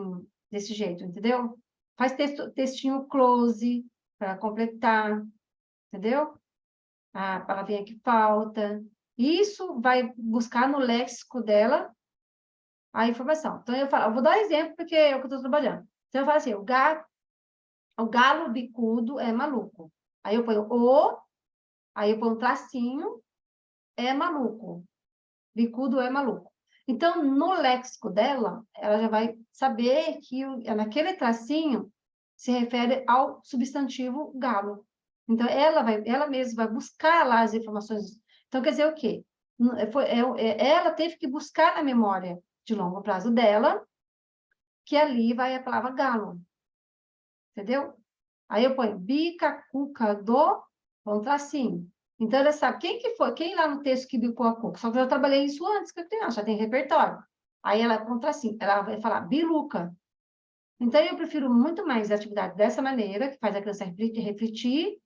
desse jeito, entendeu? Faz textinho close para completar, entendeu? A palavrinha que falta. Isso vai buscar no léxico dela a informação. Então, eu vou dar um exemplo, porque é o que eu estou trabalhando. Então, eu falo assim, o galo bicudo é maluco. Aí eu ponho aí eu ponho um tracinho, é maluco. Bicudo é maluco. Então, no léxico dela, ela já vai saber que naquele tracinho se refere ao substantivo galo. Então, ela mesma vai buscar lá as informações. Então, quer dizer o quê? Ela teve que buscar na memória de longo prazo dela, que ali vai a palavra galo. Entendeu? Aí eu ponho bica, cuca, do, um tracinho. Então, ela sabe quem que foi, quem lá no texto que bicou a cuca. Só que eu já trabalhei isso antes com a criança, já tem repertório. Aí ela põe um tracinho, ela vai falar biluca. Então, eu prefiro muito mais a atividade dessa maneira, que faz a criança refletir,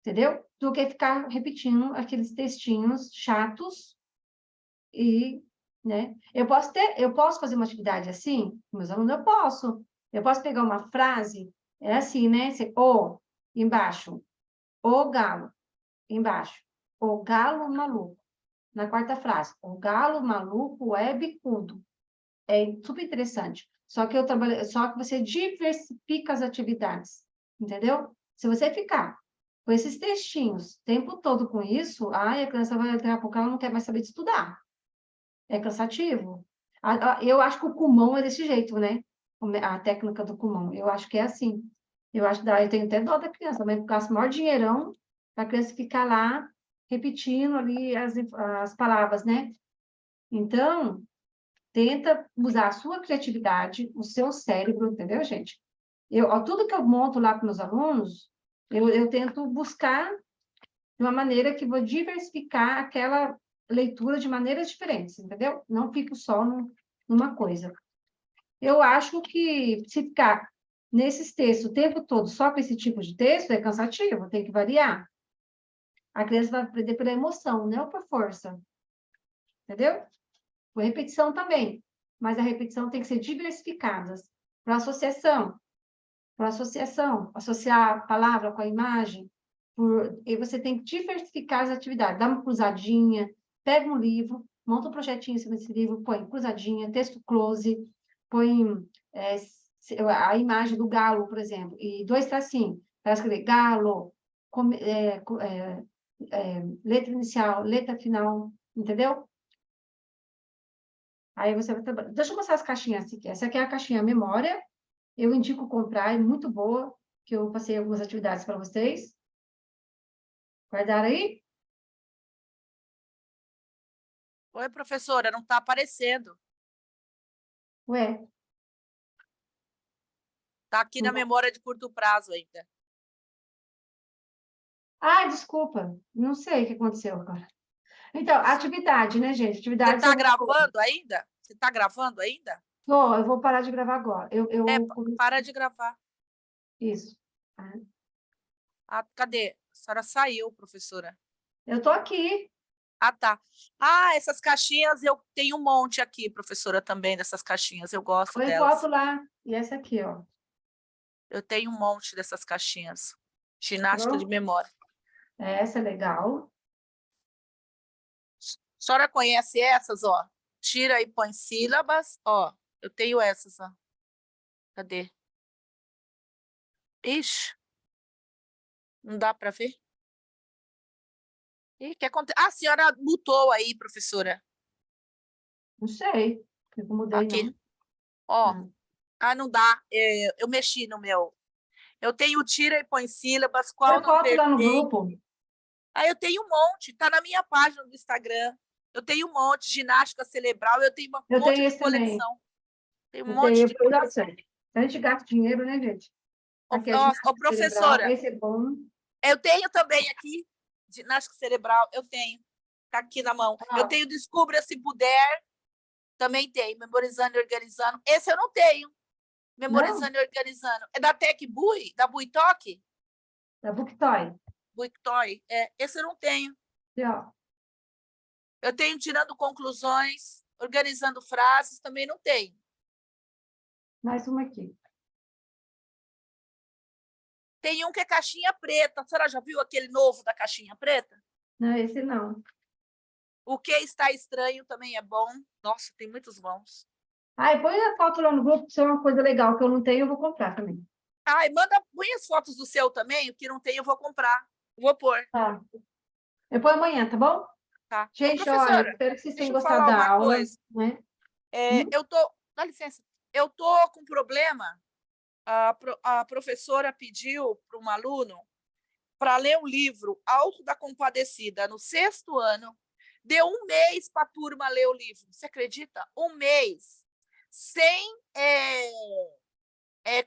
entendeu? Do que ficar repetindo aqueles textinhos chatos e, né? Eu posso fazer uma atividade assim, com meus alunos, eu posso. Eu posso pegar uma frase, é assim, né? Embaixo, o galo, embaixo, o galo maluco. Na quarta frase, o galo maluco é bicudo. É super interessante. Só que você diversifica as atividades, entendeu? Se você ficar com esses textinhos o tempo todo com isso, a criança vai, daqui a pouco, ela não quer mais saber de estudar. É cansativo. Eu acho que o Kumon é desse jeito, né? A técnica do Kumon. Eu acho que é assim. Eu tenho até dó da criança, mas gasta o maior dinheirão para a criança ficar lá repetindo ali as palavras, né? Então, tenta usar a sua criatividade, o seu cérebro, entendeu, gente? Tudo que eu monto lá com meus alunos, eu tento buscar de uma maneira que vou diversificar aquela leitura de maneiras diferentes, entendeu? Não fico só numa coisa. Eu acho que se ficar nesses textos o tempo todo só com esse tipo de texto é cansativo, tem que variar. A criança vai aprender pela emoção, não por força. Entendeu? Por repetição também. Mas a repetição tem que ser diversificada. Para associação, associar a palavra com a imagem. E você tem que diversificar as atividades. Dá uma cruzadinha, pega um livro, monta um projetinho em cima desse livro, põe cruzadinha, texto close, põe a imagem do galo, por exemplo, e 2 tracinhos, para escrever galo, letra inicial, letra final, entendeu? Aí você vai trabalhar. Deixa eu mostrar as caixinhas aqui. Essa aqui é a caixinha memória. Eu indico comprar, é muito boa, que eu passei algumas atividades para vocês. Guardaram aí? Oi, professora, não está aparecendo. Ué, Está aqui na memória de curto prazo ainda. desculpa. Não sei o que aconteceu agora. Então, atividade, né, gente? Você Atividade. está gravando ainda? Você está gravando ainda? Eu vou parar de gravar agora. Para de gravar. Isso. Cadê? A senhora saiu, professora. Eu estou aqui. Tá. Essas caixinhas, eu tenho um monte aqui, professora, também, dessas caixinhas. Eu gosto Põe delas. foto lá. E essa aqui, ó. Eu tenho um monte dessas caixinhas. Ginástica de Pronto. memória. Essa é legal. A senhora conhece essas, ó? Tira e põe sílabas, ó. Eu tenho essas, ó. Cadê? Ixi, Não dá para ver? E que acontece? A senhora mutou aí, professora. Não sei. Eu não mudei, Aqui. não. Ó. Não. Não dá. Eu mexi no meu. Eu tenho tira e põe sílabas, qual Põe não foto lá no perfeito. grupo. Eu tenho um monte, tá na minha página do Instagram. Eu tenho um monte, ginástica cerebral, eu tenho Eu monte tenho de esse também. coleção. Tem um Eu monte tenho, de eu coleção. A gente gasta dinheiro, né, gente? Aqui é Ó, professora, cerebral, esse é bom. eu tenho também aqui, ginástica cerebral, eu tenho. Tá aqui na mão. Ah. Eu tenho Descubra Se Puder, também tem. Memorizando e Organizando. Esse eu não tenho. Memorizando e Organizando. É da Tech Bui? Da Buitoque? Da Booktoy. Buitoy. Esse eu não tenho. Aqui, ó. Eu tenho Tirando Conclusões, Organizando Frases, também não tenho. Mais uma aqui. Tem um que é caixinha preta. A senhora já viu aquele novo da caixinha preta? Não, esse não. O Que Está Estranho também é bom. Nossa, tem muitos bons. Põe a foto lá no grupo, se é uma coisa legal que eu não tenho, eu vou comprar também. Põe as fotos do seu também, o que não tem eu vou comprar. Vou pôr. Tá. Eu ponho amanhã, tá bom? Tá. Gente, Professora, olha, espero que vocês tenham deixa eu gostado falar da uma aula. coisa. Né? Dá licença. Eu tô com problema. A professora pediu para um aluno para ler o livro Alto da Compadecida no 6º ano. Deu 1 mês para a turma ler o livro. Você acredita? 1 mês. Sem,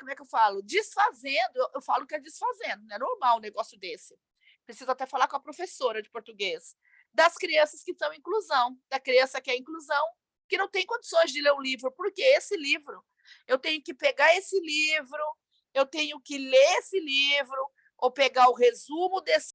como é que eu falo? Desfazendo. Eu falo que é desfazendo. Não é normal um negócio desse. Preciso até falar com a professora de português. Das crianças que estão em inclusão. Da criança que é inclusão, que não tem condições de ler o livro. Porque esse livro, eu tenho que pegar esse livro, eu tenho que ler esse livro, ou pegar o resumo desse